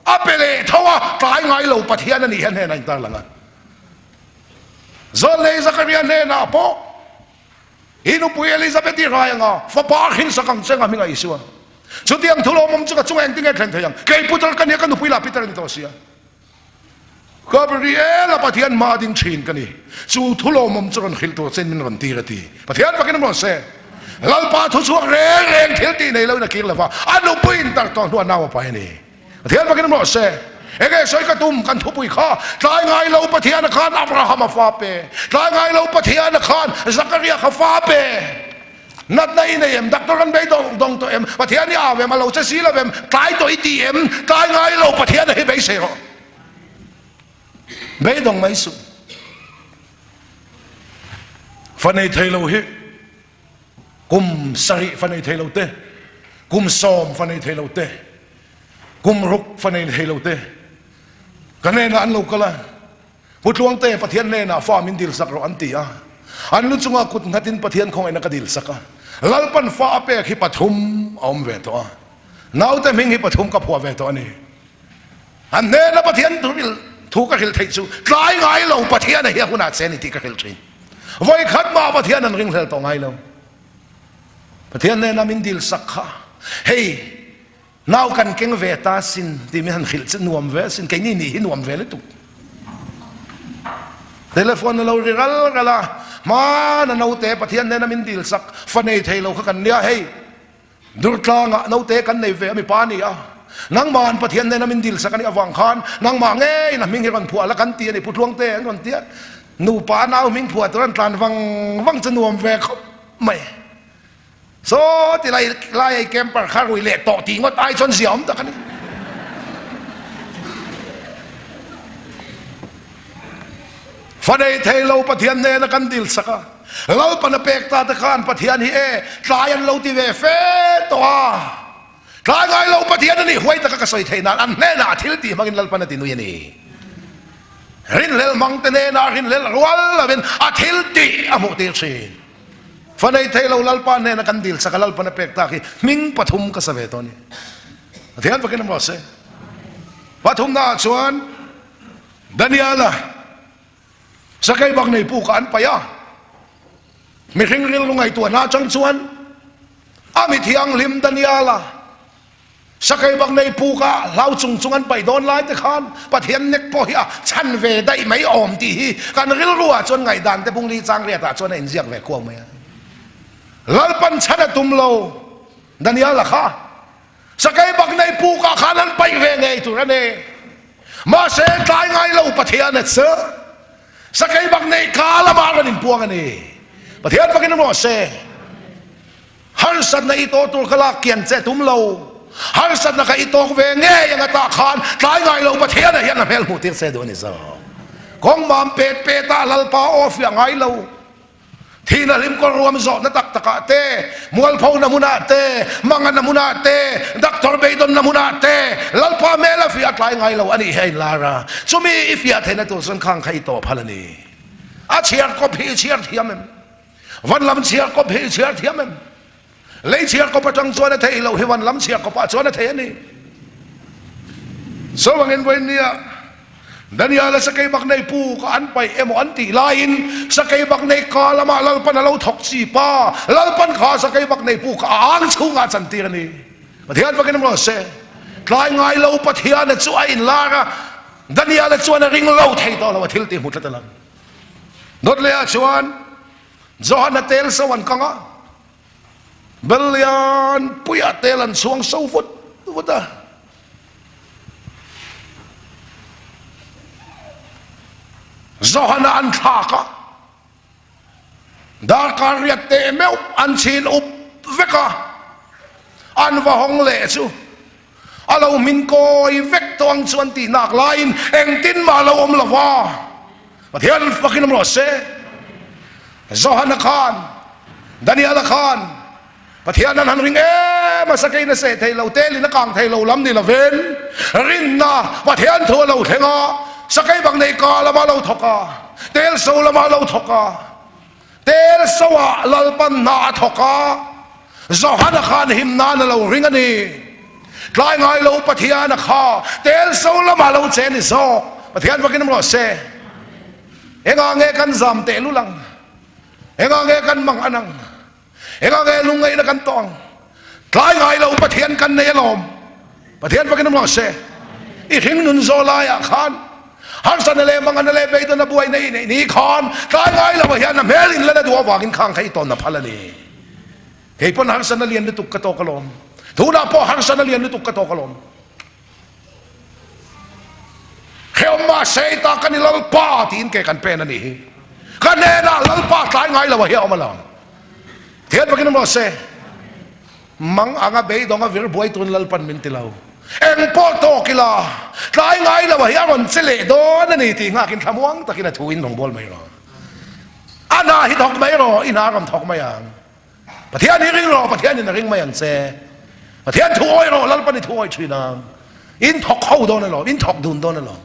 apele thawa kai ngai lo pathian ani hen hen ai tar langa zole Zakaria ne na po inu pui Elizabeth di raya nga fa pa hin sa kang senga minga iswa so tiang thulo mom chuka chung eng tinga thlen thayang kay putar kanya kan pui la pitar ni to sia Gabriel pathian ma ding chin kani chu thulo mom chukan khil to chen min ron ti rati pathian pakin mo se lal pa thu chuak reng thil ti nei lo na king lawa anu puin tar to nu na wa pa ni pathian pakin mo se ege soi ka tum kan thupui kha tlai ngai lo pathian khan Abraham fa pe tlai ngai lo pathian khan Zakaria kha fa pe nat nai nei em doctor kan bei dong to em pathian ni ave ma lo cha si la em tlai to iti em tlai ngai lo pathian hi bei se ro bei dong mai su fanei thailo hi kum sari fanei thailo te kum som fanei thailo te kum ruk fanei thailo teกันเนอันลูกก็ละพุทธวงเตปะเทียนเนน่ะฟ้ามินดิลสักเราอันตีอันลุจุงอากุดนัดินปะเทียนของไอ้นักดิลสักลัลปันฟ้าเปะฮิปฐุมอมเวตัวน่าวแต่มิงฮิปฐุมกับหัวเวตัวนี่อันเนน่ะปะเทียนถูกกระหิลไทยจูกลายไงเราปะเทียนเฮียคุณอาเซนิติกระหิลทรีไว้ขัดมาปะเทียนนั้นริงเทลตองไงเราปะเทียนเนน่ะมินดิลสักเฮ้ยน่าวกันเก่งเวตาสินที่มีหันขิลจะนวมเวสินเก่งนี่หินวมเวเลยตุกเทเลโฟนเราเรียกกันละมาน่ะน่าวเตะปะเทียนเนี่ยน่ะมินดิลสักฟันในไทยเราเขากันเนี่ยเฮ้ยดูกลางอ่ะน่าวเตะกันในเวไม่ปานี่อ่ะนังมานปะเทียนเนี่ยน่ะมินดิลสักกันนี่อวังคานนังมาเงยน่ะมิงเห็นกันผัวละกันเตียนี่พุทธวงเตะกันเตีย นูปาหนาวมิ่งผัวตัวนั้นตานวังจะนวมแวกเขาไม่โซ่ที่ไล่เกมปากคารุยเละต่อตีงก็ตายจนเสียมตะกันฟันไอเทเราปะเทียนเนนกันดิลสักเราปนเปกตาตะคานปะเทียนฮีเอตายันเราที่เวเฟตัวตาไงเราปะเทียนนี่หวยตะกะสอยเทนันอันแน่นาทิลตีมังลปนตินุยนี่รินเลลมังเตเนนารินเลลรัวลเป็นอาทิลตีอโมติชีฟันไอเทเราลปานเนนกันดิลสักลปนเปกตาคีมิงปฐุมกสเวตนี่เทียนปะกินมอสเซปฐุมนาชวนดานิเอลสักไอ้บักในผู้กันไปอ่ะมีคิงริลงไงตัวน่าจังชวนมีเทียงลิมดานิเอลสักไอ้บักในผู้กะเราจุงกันไปโดนไล่ตะคานปะเทียนเน็กพอยะฉันเวได้ไม่อมตีกันริลรัวจนไงดันแต่พุงลีจังเรียตาจนไอ้เสียงเวกวงไหมลัลปันฉันตุ่มโลดานิเอลค่ะสักไอ้บักในผู้กะขานั้นไปเวไงตัวนั้นเองมาเสกตายไงเราปะเทียนเน็ตเสือสักไอ้บักในกาละมากันอินพวงกันนี่ประเทศพวกนั้นบอกเซ่ฮันสันในโตตุลกลาเกียนเจตุมโลฮันสันในอีโตเวงเงยยังตาขานตายไงเราประเทศไหนยันเพลมุติเสดวนิซากองมามเป็ดตาลัลปาออฟยังไงเราที่นั่นลิมก็รวมจอดนักตะกะเตมวลพาวนามุนาเตมังนามุนาเตดักทอร์เบย์ดอนนามุนาเตลัลปาเมลฟิอัตไลไงเราอันนี้ให้ลาราจุมีอิฟิอัตเห็นตัวสังขังใครต่อพลันีอาเชียร์ก็พี่เชียร์เทียมวันลำเชียร์ก็พี่เชียร์เทียมเลยเชียร์ก็ประจังจวนเทเราให้วันลำเชียร์ก็ประจวนเทนี่สว่างเงินวันนี้ดานิเอลสกายบักในปูก็อันไปเอโมอันตีไลน์สกายบักในกาละมาลัลปันเราถกสีป้าลัลปันขาสกายบักในปูก็อ่างชูงาจันตีนี่ประเทศว่ากันมั้งเซ่กลายไงเราประเทศเนี่ยช่วยอินลาระดานิเอลช่วยริงเราไทยต่อเราทิลตีมุดละตะลังนดเลียชวนจอห์นเตลสวรรค์กังอ่ะเบลยันปุยเตลันสวงสูฟุตวุฒิจอห์นอันทากะดาการเรียเตเมวอันชินอุบเวกะอันว่าฮงเลซูอาเรามินโกยเวกตัวงชวนตีนักไลน์เอ็งตินมาเราอมละว่าประเทศฟักินมรสเซจอห์นคานดานิเอลคานประเทศนั้นหันริงมาสกัยนเสไทยเราเตลินกางไทยเราล้ำนี่ละเวนรินนาประเทศทัวเราเทงาสกัยบังในกาละมาเราทกาเตลโซละมาเราทกาเตลสวะลัลปันนาทกาจอห์นคานหิมนานเราริงอันนี้กลายไงเราประเทศนักข้าเตลโซละมาเราเจนิโซประเทศฟักินมรสเซเองางเงกันจำเตลุลังเองางเงกันมังอันังเองางเงลุงไงนักันตองกลายไงเราประเทศกันในลมประเทศฟักินมรสเซอีหิงนุนโซลายขานฮันสันเลมังอันเลเบย์ตันบวยนี่ขานกลายไงเราประเทศนั้นเฮลินและตัววากินข้างใครตอนนับพลานีเฮ้ยพนฮันสันเลียนตุกกะโตกะลมทูน่าพอฮันสันเลียนตุกกะโตกะลมเขียวมาเซตากันนี่ลัลปาที่อินเกกันเป็นนั่นนี่กันเนน่ะลัลปาตายไงเราเหี้ยเอามาลองเทียนไปกินมาเซมังอ่างเบย์ดองวิรบวยตุนลัลปันมินติลาวเอ็งพอโตกิลาตายไงเราเหี้ยมันเสลโดนนั่นนี่ที่งากินขมวงตะกินทูอินของบอลไม่รออันน่ะฮิตฮอกไม่รออินารำทอกไม่ยังประเทศนี้ริงรอประเทศนี้ริงไม่ยังเซประเทศทัวร์รอลัลปันนี่ทัวร์ชีนางอินทอกเข้าโดนนั่นหรออินทอกดุนโดนนั่นหรอ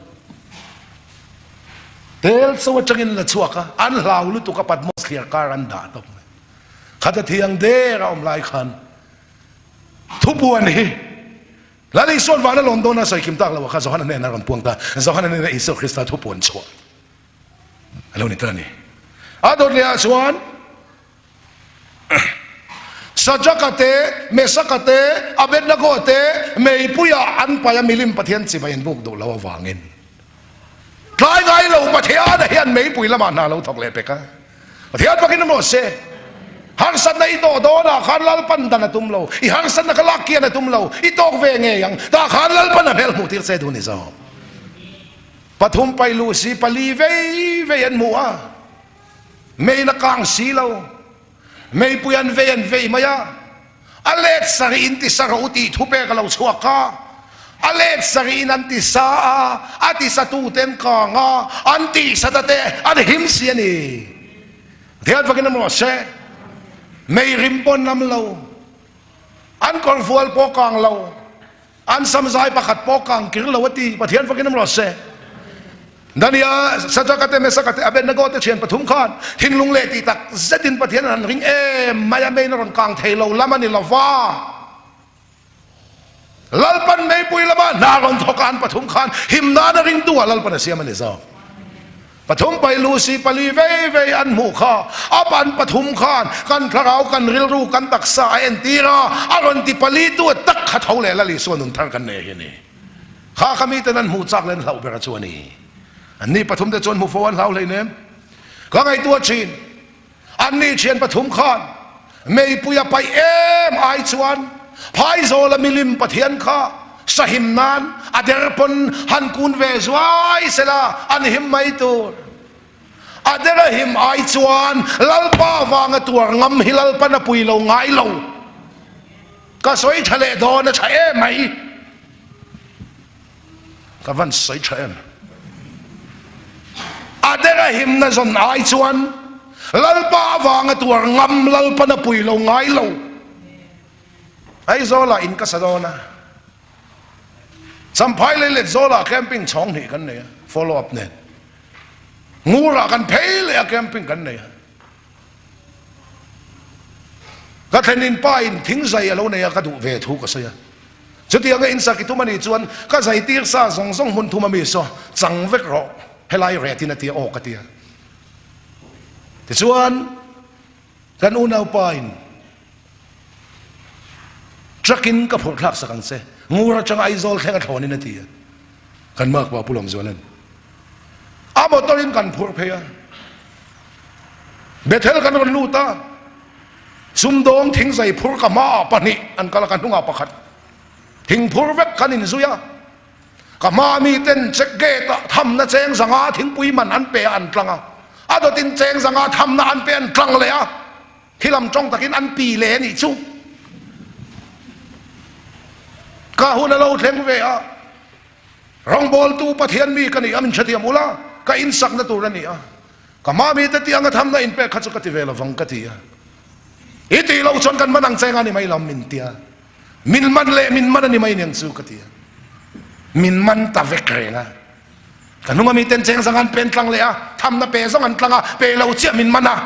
เตลสวัสดิ์ละชัวกะอันลาวลุตุกปัดมอสเคียร์การันดาตบขัดเทียงเดเราอมลายขันทุบวันนี้แล้วในส่วนวันนั้นลอนดอนน่ะใส่คิมตักแล้วว่าข้าสอนนั่นเองนะรำพวงตาสอนนั่นเองอิสราเอลคริสต์ทุบวันชัวแล้วนี่ตอนนี้อาโดนเลียชวนสัจกเตเมสักเตอเบดนักเตเมย์ปุยอันไปมิลิมปะเทียนสิบยันบุกดูแล้ววางเงินกลายไงเราประเทศนั้นเห็นไม่ปุยละมันน่าเราถกเล็บไปกันประเทศพวกนี้มันโมเสฮังสันในโตโดนะขันลัลปันดันตุมเราอีฮังสันนักลักเกียนตุมเราอีโตกเวงเงียงแต่ขันลัลปันนั้นเฮลมุติเสดูนิซาม ปฐุมไปลูสีปลีเวยันมัวไม่นักกางสีเราไม่ปุยันเวมายาอเลสสรีนติสรุติทุเปกเราชัวกาอเลสสรีนันติสาอติสตูเต็นกางอันติสตเตอันหิมเสียนี่เทียนฟังกันมั้งเสไม่ริมปนน้ำเราอันกอลฟัวปอกางเราอันสมใจประคัดปอกางกิรลาวตีปะเทียนฟังกันมั้งเสดันยาสัจกเตเมสักเตอเบนนโกเตเชียนปฐุมขานหินลุงเลติตักเซตินปะเทียนนันริงมายาเมนรอนกางเทโลลามันนิลาวาลัลปันไม่ปุยละบ้านารอนทการปฐุมขานหิมนานริงตัวลัลปันเสียมันนิซาปฐุมไปลูซีปลีเวอันหมู่ข้าอปันปฐุมขานกันพระเรากันริลรูกันตักษาเอ็นตีราอารอนติปลีตัวตักขัดเท่าเลละลิส่วนนุนทางกันเนยนี่ข้าขมิตนั้นหมู่จักเล่นเหล่าเบรชวนีอันนี้ปฐุมจะจนหมู่ฟอนเหล่าเลยเนี่ยก็ไงตัวจีนอันนี้เชียนปฐุมขานไม่ปุยไปไอชวนพายโซลมิลิมปะเทียนข้าสหิมนานอเดรปนฮันกุนเวสวายเสลาอันหิมไม่ตัวอเดรหิมไอชวนลัลปาวางตัวงำฮิลัลปนปุยโลง่ายโลก็สวยทะเลดอนใช่ไหมก็วันสวยใช่ไหมอเดรหิมนั่นส่วนไอชวนลัลปาวางตัวงำลัลปนปุยโลง่ายโลไอโซลาอินกัสโดนะสัมภาระเลยโซลาแคมปิ้งช่องนี่กันเนี่ย follow up เนี่ยงูรักกันเพลเลยแคมปิ้งกันเนี่ยก็แทนินป้ายทิ้งใจเราเนี่ยก็ดูเวทุกข์ก็เสียจุดที่ยังอินสักทุมันนี่ชวนก็ใส่ตีร์ซาส่งมุนทุมามีsoจังเวกรอให้ไล่เรตินาทีออกกันเดียแต่ชวนกันอุณเอาป้ายจักินกับผลลัพธ์สักครั้งเสงูรัชงไอโซลแค่กระถอนี่นาทีกันมากกว่าผู้ลงส่วนนั้นอาบตอรินกันพูดเพียเบเทลกันวันลูตาซุ่มโดงทิ้งใส่พูดกับมาปนิอันก็ละกันทุ่งอาปะขัดทิ้งพูดเวกกันอินซุยากับมามีเต้นเช็คเกตทำนะเจงสังอาทิ้งปุยมันอันเปยอันตรังอาตัวตินเจงสังอาทำนะอันเปยอันตรังเลยอ่ะที่ลำจงตะกินอันปีเลนี่ชุกาหุนเราเทงเวอะรองบอลตูปะเทียนมีกันนี่อามินชติยมุลาก็อินสักนั่นตัวนี่อ่ะก็มามีแต่ที่อังกทำนะอินเปขัดสุกติเวลฟังกติอ่ะอิติเราชนกันมานั่งเจงอันนี่ไม่ลำมินเตียมินมันเละมินมันนี่ไม่เนียงสุกติอ่ะมินมันตะเวกเรนะกันนุ่งมีเต็นเจงสังกันเป็นตรังเลยอ่ะทำนะเปสังกันตรังอ่ะเปเราเชี่ยมินมันอ่ะ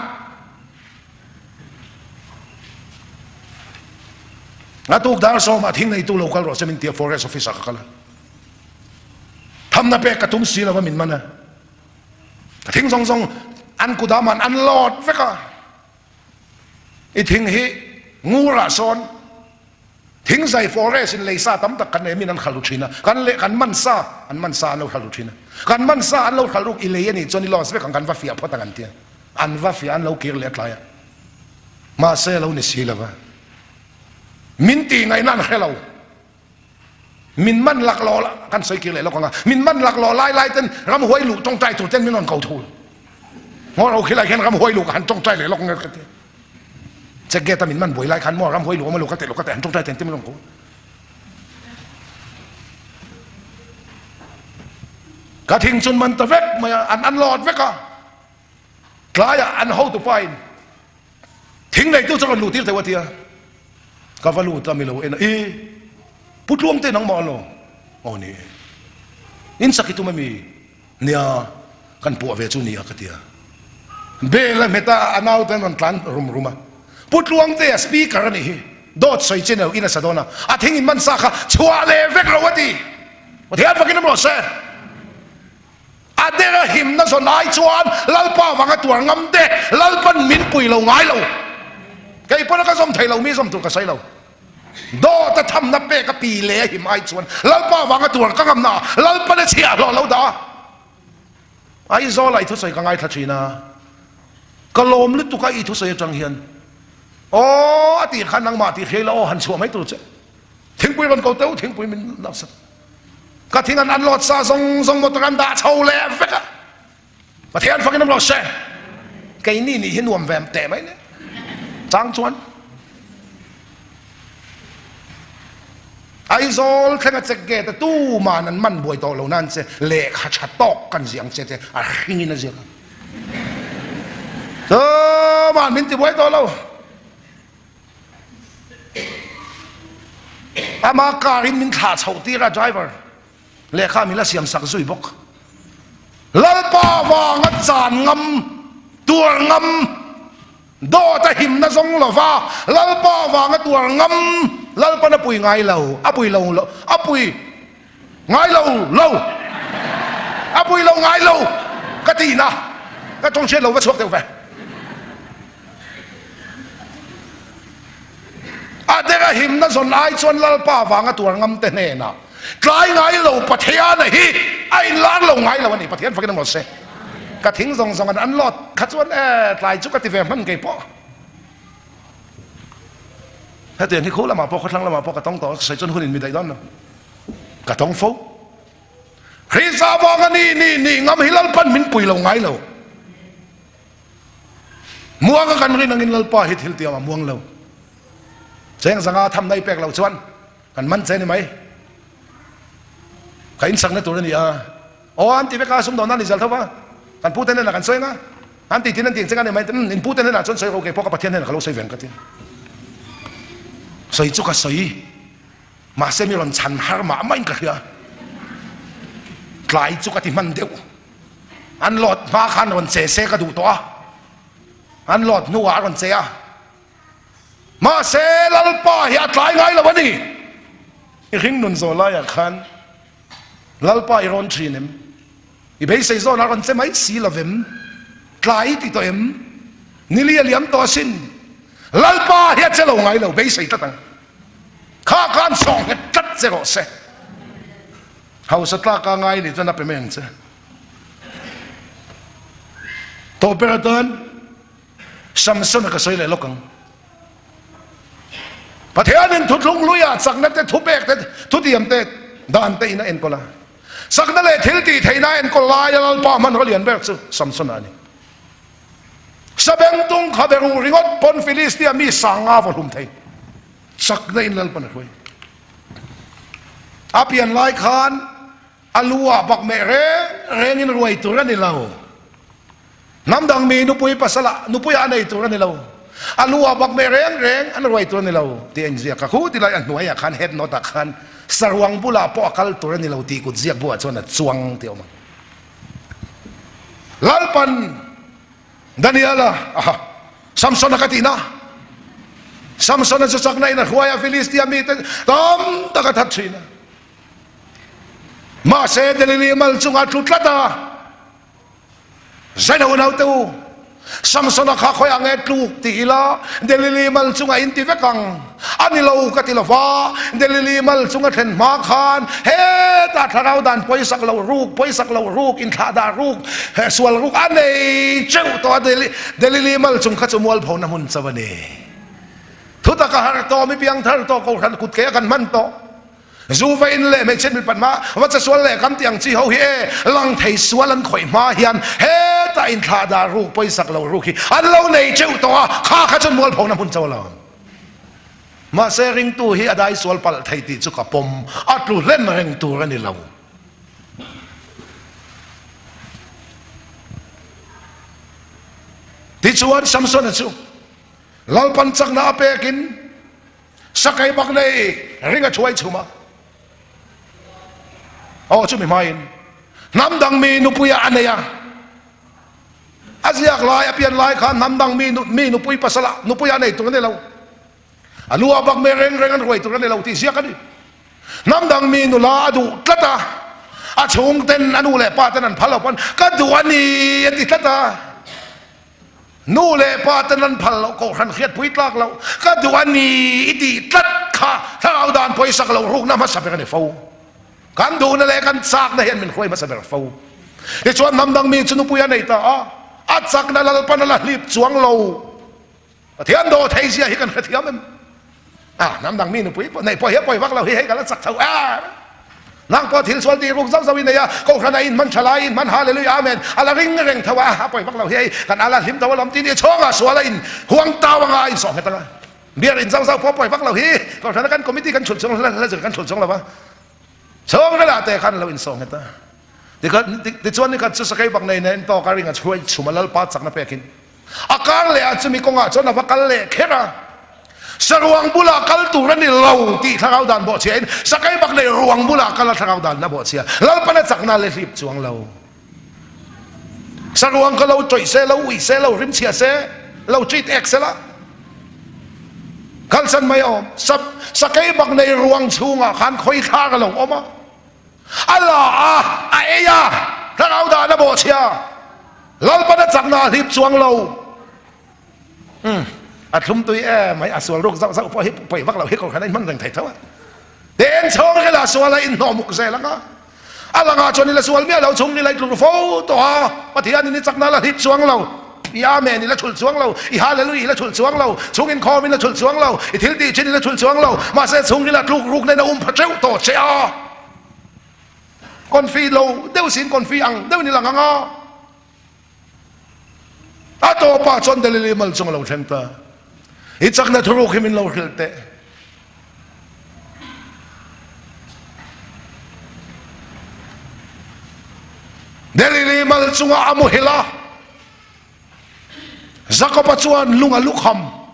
อาตุกดาร์โซมาทิ้งในตู้ local road จะมีเตีย forest office สักกันทำนับเป็กกระตุ้มสีแล้วว่ามินมันนะทิ้งซองอันกุดามันอันหลอดเวกะไอทิ้งฮีงูระซอนทิ้งใส่ forest ในเลยซาตั้มตะกันเนี่ยมีนันขลุชินะกันเละกันมันซาอันมันซาเราขลุชินะกันมันซาอันเราขลุกอิเลยนี่จนนี่ลอสเวกันกันว่าฟิอาพอตั้งกันเตียอันว่าฟิอันเราเกลียดเละลายมาเซเราเนี่ยสีแล้วว่ามินตีไงนั่นแค่เรามินมันหลักล้อละกันใส่กี่เลยเราก็งามินมันหลักล้อไล่เต้นรำหวยลูกจ้องใจถูกเต้นไม่นอนเก่าทูลมอเราคิดอะไรแค่รำหวยลูกหันจ้องใจเลยเราก็งาจะเกตมินมันบวยไล่ขันมอรำหวยลูกมาลูกก็เตะลูกก็เตะหันจ้องใจเต้นไม่นอนกูกระทิ้งจนมันตะเวกมาอันหลอดเวกอะกลายอันเฮาตัวไปทิ้งในตู้จะกันลูกที่แต่ว่าเทียกาฟาลูตามิโลเอ็นพุทธลวงเต้นังมอลโอ้นี่อินสักที่ตัวไม่มีเนี่ยกันปัวเวจูนี่อะกติยาเบลเมตาอันเอาแต่มันคลันรุมพุทธลวงเต้สปีกเกอร์นี่ดอดใส่เจนเอาอินสัดโนะอาทิ้งอินมันสักชัวเลเวกเราวะดีวันที่อันฟังกินน้ำร้อนเซ่อาเดรหิมนั่นส่วนนายชวนลัลป้าวังตัวงำเดลัลปันมินปุยเราง่ายเราไก่ปนก็สมไทยเรามีสมตัวก็ใส่เราโดจะทำนับเปกปีเละหิมไอชวนลัลป้าวางตัวก็งำนาลัลปันเชียร์เราด่าไอโซไลทุใส่กังไอทัชีนะก็ลมลึกตุกไอทุใส่จังเฮียนโอ้อติขันนังมาติเฮลโอหันชัวไม่ตัวเจ้ทิ้งปุยมันเก่าเต้าทิ้งปุยมันนับสัก ก็ทิ้งอันหลอดซาทรงหมดกันด่าชาวเล่เฟกะประเทศฟังน้ำหลอดเช่ไก่นี่เห็นวมแวมแต่ไหมเนี่ยจางชวนไอโซลแค่กระเจกแต่ตู้มานั้นมันบวยโตเหล่านั้นเสียเละขัดชัดตอกกันเสียงเสียอะไรนี่นะเสียมันมินติบวยโตเราอามาการินมินขาดเฉาตีระไดรเวอร์เละข้ามิละเสียงสักซุยบกลัลปาวางจานงำตัวงำโดตะหิมนะทรงหล่อฟ้าลัลปาวางตัวงำลัลปะนะปุยไงเราปุยเราปุยไงเราปุยเราไงเรากะตีนะก็ต้องเชื่อเราว่าชกเดียวไปเด็กหิมนะส่วนไอ้ส่วนลัลปาวางตัวงำแต่เน่นะกลายไงเราปะเทียนะฮีไอ้ล้างเราไงเราวันนี้ปะเทียนฟังกันหมดเสกระทิ้งส่งกันอันหลอดขัดส่วนกลายจุกติเวมันไงปะถ้าเตือนที่คู่ละมาพอเขาทั้งละมาพอกระต้องต่อใส่จนหุ่นมีได้ด้านนะกระต้องฟูคริสาบอกกันนี่งำฮิลัลปันมินปุยเราไงเราม่วงกันไม่นั่งกินลัลปะฮิตฮิลเตียวมาม่วงเราเสียงสังอาทำในแปลกเราชวนกันมันเจนี่ไหมใครอินสังในตัวนี้อันที่ไปกาสมดอนนั่นนี่จะเท่าว่ากันพูดเท่านั้นกันสวยนะอันที่ที่นั่นจริงๆกันนี่ไหมอินพูดเท่านั้นจนสวยโอเคพวกกับประเทศนั้นเขาสวยเวียนกันที่สวยจุกสวยมาเซมิรอนชันฮาร์มาไม่กันเลยกลายจุกที่มันเดียวอันหลอดมาขันรอนเซ่กระดูตัวอันหลอดนัวรอนเซ่มาเซลัลปะเฮียกลายไงล่ะวันนี้หิงนุนโซลายขันลัลปะอีรอนชีนิมอีเบย์เซโซนารอนเซไม่สีละวิมกลายติตัวเอ็มนิลิเลียมตัวสินลัลปะเฮียเจลงไงเราเบย์เซตังข้าการส่งเฮตัดเจโรเซเขาสตากางไงนี่จะนับเป็นเมืองเซตัวเปรตเดินซัมซุนก็สวยเลยลูกกังประเทศนึงทุดลงลุยสักนั่นแต่ทุบเบกแต่ทุเดียมแต่ดานแต่อินะเอ็นก็ละสักนั่นเลยทิลตีไทยน่าเอ็นก็ลายลัลปะมันก็เลียนเบกซึซัมซุนอันนี้สเบงตุงขับเบรูริงอดปนฟิลิสเตียมีสังอาฟลุมไทยสักนั่นลัลปะนั่นคุยอาเปียนลายคานอลัวบักเมเร่งินรวยตัวนี่เราน้ำดังมีนุปุยปัสละนุปุยอันไหนตัวนี่เราอลัวบักเมเร่งอันรวยตัวนี่เราที่เอ็นเซียกะคู่ที่ไรอันหน่วยขันเฮ็ดโนตักขันสรวงบุลาปอกัลตัวนี่เราตีกุดเสียบัวชนจวงเตียวมันลัลปันดานิเอลซัมซอนนักตีนะซัมซอนจะสักไหนนะหัวยาฟิลิสเตียมีแต่ตอมตะกัดทัดชีนะมาเสดลิลิมัลจุงอัตุตละตาใจหนาวหนาวตัวซัมซอนข้าคอยอังเอตลูกตีละเดลิลิมัลจุงอินติเวกังอันนี้เรากติลฟ้าเดลิลิมัลจุงเทนมาคานเฮตาทาราวดันปอยสักเรารูกอินทาดารูกสวลรูกอันนี้เจ้าตัวเดลิลิมัลจุงขัดจมวลพอนามุนสวรรค์ทุตกะฮาร์โตไม่เพียงทาร์โตเขาขันกุดเกะกันมันโตจูเฟินเล่ไม่เช่นมีปัญหาว่าจะสวนเล่กันเตียงจีเขาเฮลังไทยสวนลันข่อยมาเฮียนเฮตาอินทาดารูกปอยสักเรารูกอันเราในเจ้าตัวข้าขัดจมวลพอนามุนเจ้าเรามาเซริงตูฮีอได้สวลปัลไทยติจุกปมอัตลุเล่นเริงตูรันนี่เราที่ชวนซัมซอนนะจูเราปันจักนาเปกินสักไอ้บักเลยริงช่วยชูมาจูไม่มาอินน้ำดังมีนุปุยอันเนียอาเซียกลายเปลี่ยนลายขันน้ำดังมีนุปุยปัสละนุปุยอันไหนตัวนี้เราอลัวบักเมเร่งกันรวยตัวนี้เราที่เสียกันดิน้ำดังมีนุลาดูตละตาชงเต้นอนุเล่ป้าเต้นนั้นพัลปันก็ดูอันนี้ยันติตละตานู่เล่ป้าเต้นนั้นพัลเราก็ขันเขียดพุยตลากเราก็ดูอันนี้อิติตละข้าถ้าเอาด่านพุยสักเรารูกน้ำมาสับกันในฟูกันดูนั่นแหละกันซักนั่นเห็นมันคุยมาสับกันฟูไอ้ชวนน้ำดังมีชนุปุยอันไหนตาอัดซักนั่นเราปันนั่นรีบจวงเราเทียนโดไทยเสียให้กันเทียมมันน้ำดังมีนุปุยในพอเฮียปล่อยวักเราให้กันแล้วสักเท่า นางพอทิลสวลตีรุกเจ้าสวินเนียก็ขณะอินมันฉลาอินมันฮาเลลูยาเมนอะไรริงเร่งทว่าไปพักเราเฮยกันอะไรหิมทว่าลำตีนี่ช่องอ่ะสวลอินห่วงตาวงอินสองกันตั้งเบียร์อินเจ้าพอไปพักเราเฮยก็ขณะกันคอมมิตี้กันฉุดช่องแล้วจะกันฉุดช่องเราปะช่องนั่นแหละแต่กันเราอินสองกันตั้งที่ชวนนี่กันจะสกัยบังในนั้นต่อการิงช่วยชุมาลลปัดสักนับเกินอาการเลยอาจจะมีกงอาจจะนับกันเลยแค่ละสรวงบุลาคัลตูรันนี่เราตีทางเอาดันบ่เชียนสกัยบักในรวงบุลาคัลทางเอาดันนะบ่เชียแล้วปนัดจักนาเลยรีบจวงเราสรวงก็เราจ่อยเสเราอุยเสเราริมเชียเสเราจีดเอ็กเสละคันสันไม่อมสกัยบักในรวงชูงอ่ะขันคอยข้ากันเราอมอัลลอฮ์ไอ้ยาทางเอาดันนะบ่เชียแล้วปนัดจักนารีบจวงเราอัดลุมตุยไม่อัดส่วนโรคเศร้าพอให้ไปวักเราให้คนขนาดมันแรงไถ่เท่าเดินช่องให้ละส่วนอะไรอินนอมุกเสละก็อะไรงาจนนี่ละส่วนเมียเราชงนี่ละกลุ่มโฟตัวปฏิญาณนี่จักนั่นละทิพสวงเรายาเมนี่ละชุดสวงเราอีฮาเลลุยละชุดสวงเราชงอินคอมินละชุดสวงเราอีทิลตีชินนี่ละชุดสวงเรามาเสชงนี่ละลูกในนาพระเจ้าโตเชียคนฟีโลเดวสินคนฟีอังเดวนี่ละงาอาโตป้าจนเดลิลิมัลชงเราเชนตาอิจักนัทรูขิมินเราเขลเตเดลิลิมัลชงอามุฮิลาจักรปัจจุบันลุงอลุค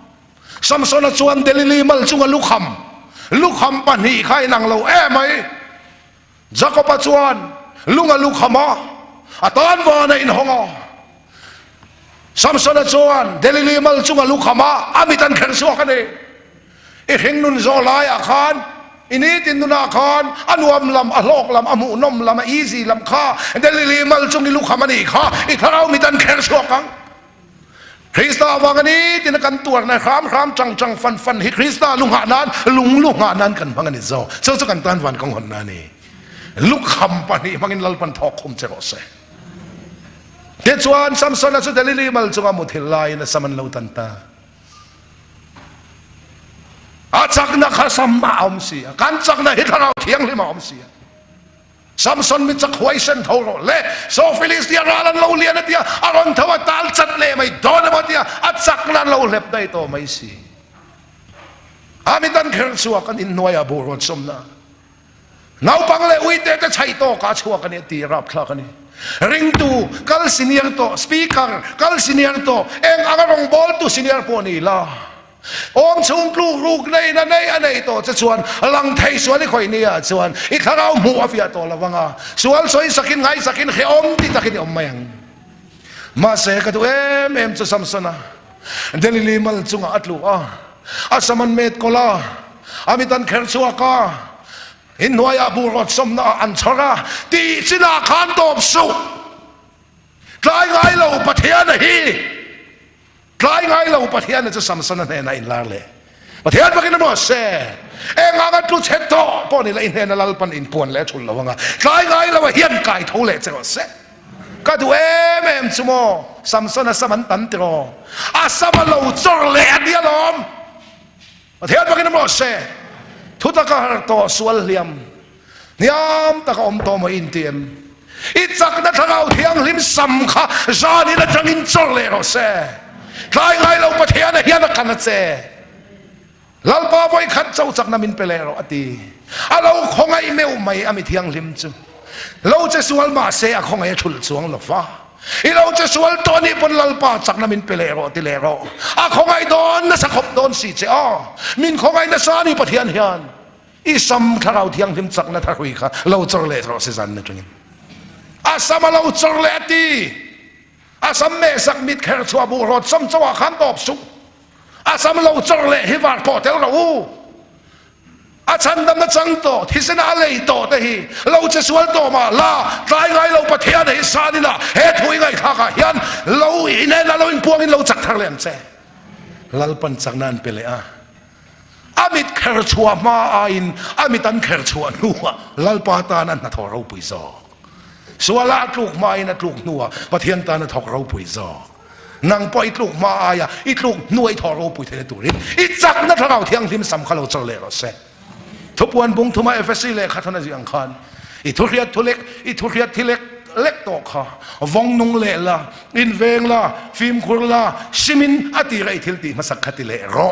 ำสัมสนจวนเดลิลิมัลชงอลุคำปันหีใครนังเราไหมจักรปัจจุบันลุงอลุคำอาตอนวานอินหงสัมสนจวนเดลิลิมัลจุงลุคมาอามิตันเขนสวกันเองอีหิงนุนโซลายอาคารอินิตินุนอาคารอันวมลำอโลกลำอมุนมลำอีซีลำข้าเดลิลิมัลจุงลุคมานี่ข้าอีกคราวมิตันเขนสวกันคริสต์วังนี้ตินกันตัวในครามจังฟันฮิคริสต์ลุงหานั้นลุงหานั้นกันพังกันนี่เจ้ากันตันวันของคนนั้นนี่ลุกคำปนีพังกินลลปันทอกคมเจรสเดี๋ยวชวนสัมสนสุดเดลิลิมัลจุงมุทิลายนะสมันเลวตันตาอาจักนักสัมมาอมเสียการจักนักฮิตเราเทียงลิมาอมเสียสัมสนมิจักหวยเส้นทองเล่โซฟิลิสเดียรันเราเลียนเดียอารอนทวตาลจัดเล่ไม่โดนมาเดียอาจักนักเราเล็บได้โตไม่สิอามิตันเขินชัวกันอินนวยอบูรอนสมนะนาปังเลอุยเตจะใช้โตกาชัวกันเนี่ยตีรับคลากันนี่ริงตูกัลซีเนียร์โตสปีกเกอร์กัลซีเนียร์โตเองอากาศบอลตูซีเนียร์ปอนี่ล่ะองชงลูกในนั่นในอันไหนโตจะชวนลังไทยชวนที่คอยเนี่ยชวนอีกครั้งเอาหมูอาฟิยาโตละวังอ่ะชวนสวยสักินไงสักินเขอมที่สักินอมมายังมาเสกตัวเอ็มจะสัมสนะเดลิลิมัลจุงอัดลูอ่ะอาสมันเมตโกลาอามิตันเขรชัวกาอินวายบูรอดสมนาอันชราตีสินาคานตบสุกลายไงเราปะเทียนฮีกลายไงเราปะเทียนจะสัมสนเนนอินลาเลปะเทียนปะกินบ่เสเองอาตุเชตโตปอนี่ละอินเนนลาลปันอินปวนและชุนละวังกลายไงเราเฮียนไก่ทูเละจะบ่เสก็ดูเอ็มสมอสัมสนสมันตันติโรอาสมาเราจอเละเดียลอมปะเทียนปะกินบ่เสทุตกะหารโตสวลเลียมนิยามตะกอมโตมาอินเตียมอิจักนัทเราเทียงลิมสัมขะจานิละจังอินจอเลโรเซใครไงเราปะเทียนเฮียนกันนะเซลลปาไว้ขัดเจ้าจักนามินเปเลโรอตีเราคงไอเมวไม่อามิเทียงลิมจูเราจะสวลมาเซอคงไอชุลสวงลฟ้าเราจะสวลตัวนี้บนลลปาจักนามินเปเลโรติเลโรคงไอโดนนะสักขบโดนสีเจ้ามินคงไอนะสานีปะเทียนเฮียนอีสัมขเราเทียงลิมจักนะทารุยค่ะเราจอเลโรเซซันนะจุงินอาสมาเราจอเลตีอาสามเมสักมิดแคร์ชัวบูรอดสัมจัวขันตอบสุอาสามเราจอเลฮิวาร์พอเทลเราอาชันดำนัจังโตที่สนาเลยโตแต่ฮีเราจะสวลโตมาลาตายไงเราปะเทียนให้ซาดินะเฮทุยไงข้าขยันเราอินเนเราอินพวงอินเราจักทางเลี้ยงเซลลปันจักนันเปเลยอามิดแคร์ชัวมาอินอามิตันแคร์ชัวนัวลลปาตานันนัทเราปุยซอสวลาลูกมาอินลูกนัวปะเทียนตานัทเราปุยซอนางปอยลูกมาอายอีลูกนัวทอเราปุยเทเลตุรินอีจักนัทเราเทียงทิมสัมขเราเจริญเราเซทุกวันบุงทุมาเอฟซีเลขัดนาจิอังคาร i thu riat thu lek i thu riat thi lek lek to kha vong nung le la in veng la phim khur la simin ati rai thil ti masak khati le ro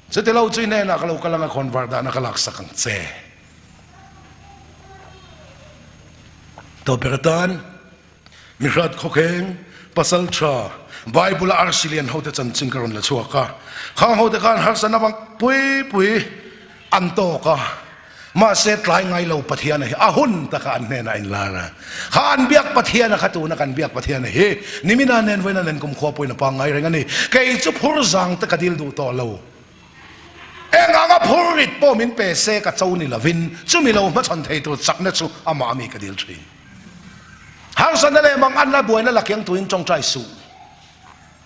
se te lo chin na kalau kalanga convert da na kalak sakang che to pertan mirat khokeng pasal cha bible arsilian hote chan chingkaron la chuaka khang hote kan har sanawang pui pui anto ka ma set lai ngai lo pathian hi ahun ta kan ne na in lara khan biak pathian na khatu na kan biak pathian hi nimina nen wena nen kum kho poina pa ngai rengani kei chu phur jang ta kadil du to lo enganga phurit po min pe se ka chau ni lovin chu mi lo ma chan thei tu chakna chu ama mi kadil thri hang san le mang an na buai na lakyang tuin chong trai su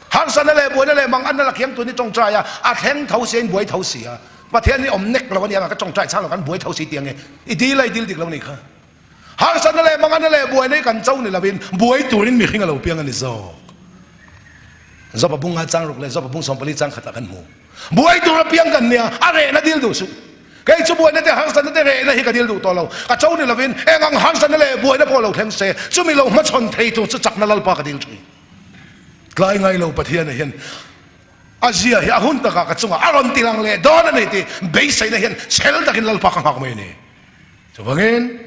hang san le buai na le mang an na lakyang tuin chong trai ya a theng thau sen buai thau sia pathian ni om nek lo ni ka chong trai chang lo kan buai thau si tiang e i di lai dil dik lo ni kha hang san le mang an le buai nei kan chau ni lovin buai turin mi khinga lo piang ani zo zo pa bunga chang ruk le zo pa bung som pali chang khata kan mu buai tu ra piang kan nia are na dil du su cái chú bùi nó để hàng sơn nó để rễ nó hi cái điều đủ to lâu cái cháu này là viên em ăn hàng sơn nó để bùi nó bỏ lâu thêm xe chú mi lâu mất chọn thấy tu chú chắc nó lal pa cái điều gì lại ngay lâu bát hiền này hiền Asia hi ahun ta ka chunga aron tilang le don này thì base này hiền sel ta kin lal pa ka hak mai ni chú bangin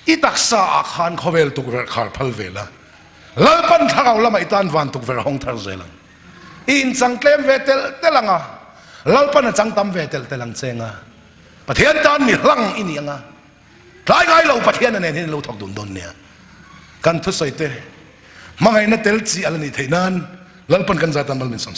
itaksa akhan khovel tu khar phal vela lal pan thagaw la mai tan van tu ver hong thar zela in chang klem vetel telanga lalpan na chang tam ve tel telang chenga pathian tan mi hlang ini anga lai ngai lo pathian ne hin lo thok dun don nia kan thu soite mangai na tel chi alani theinan lalpan kan zatan mal min sam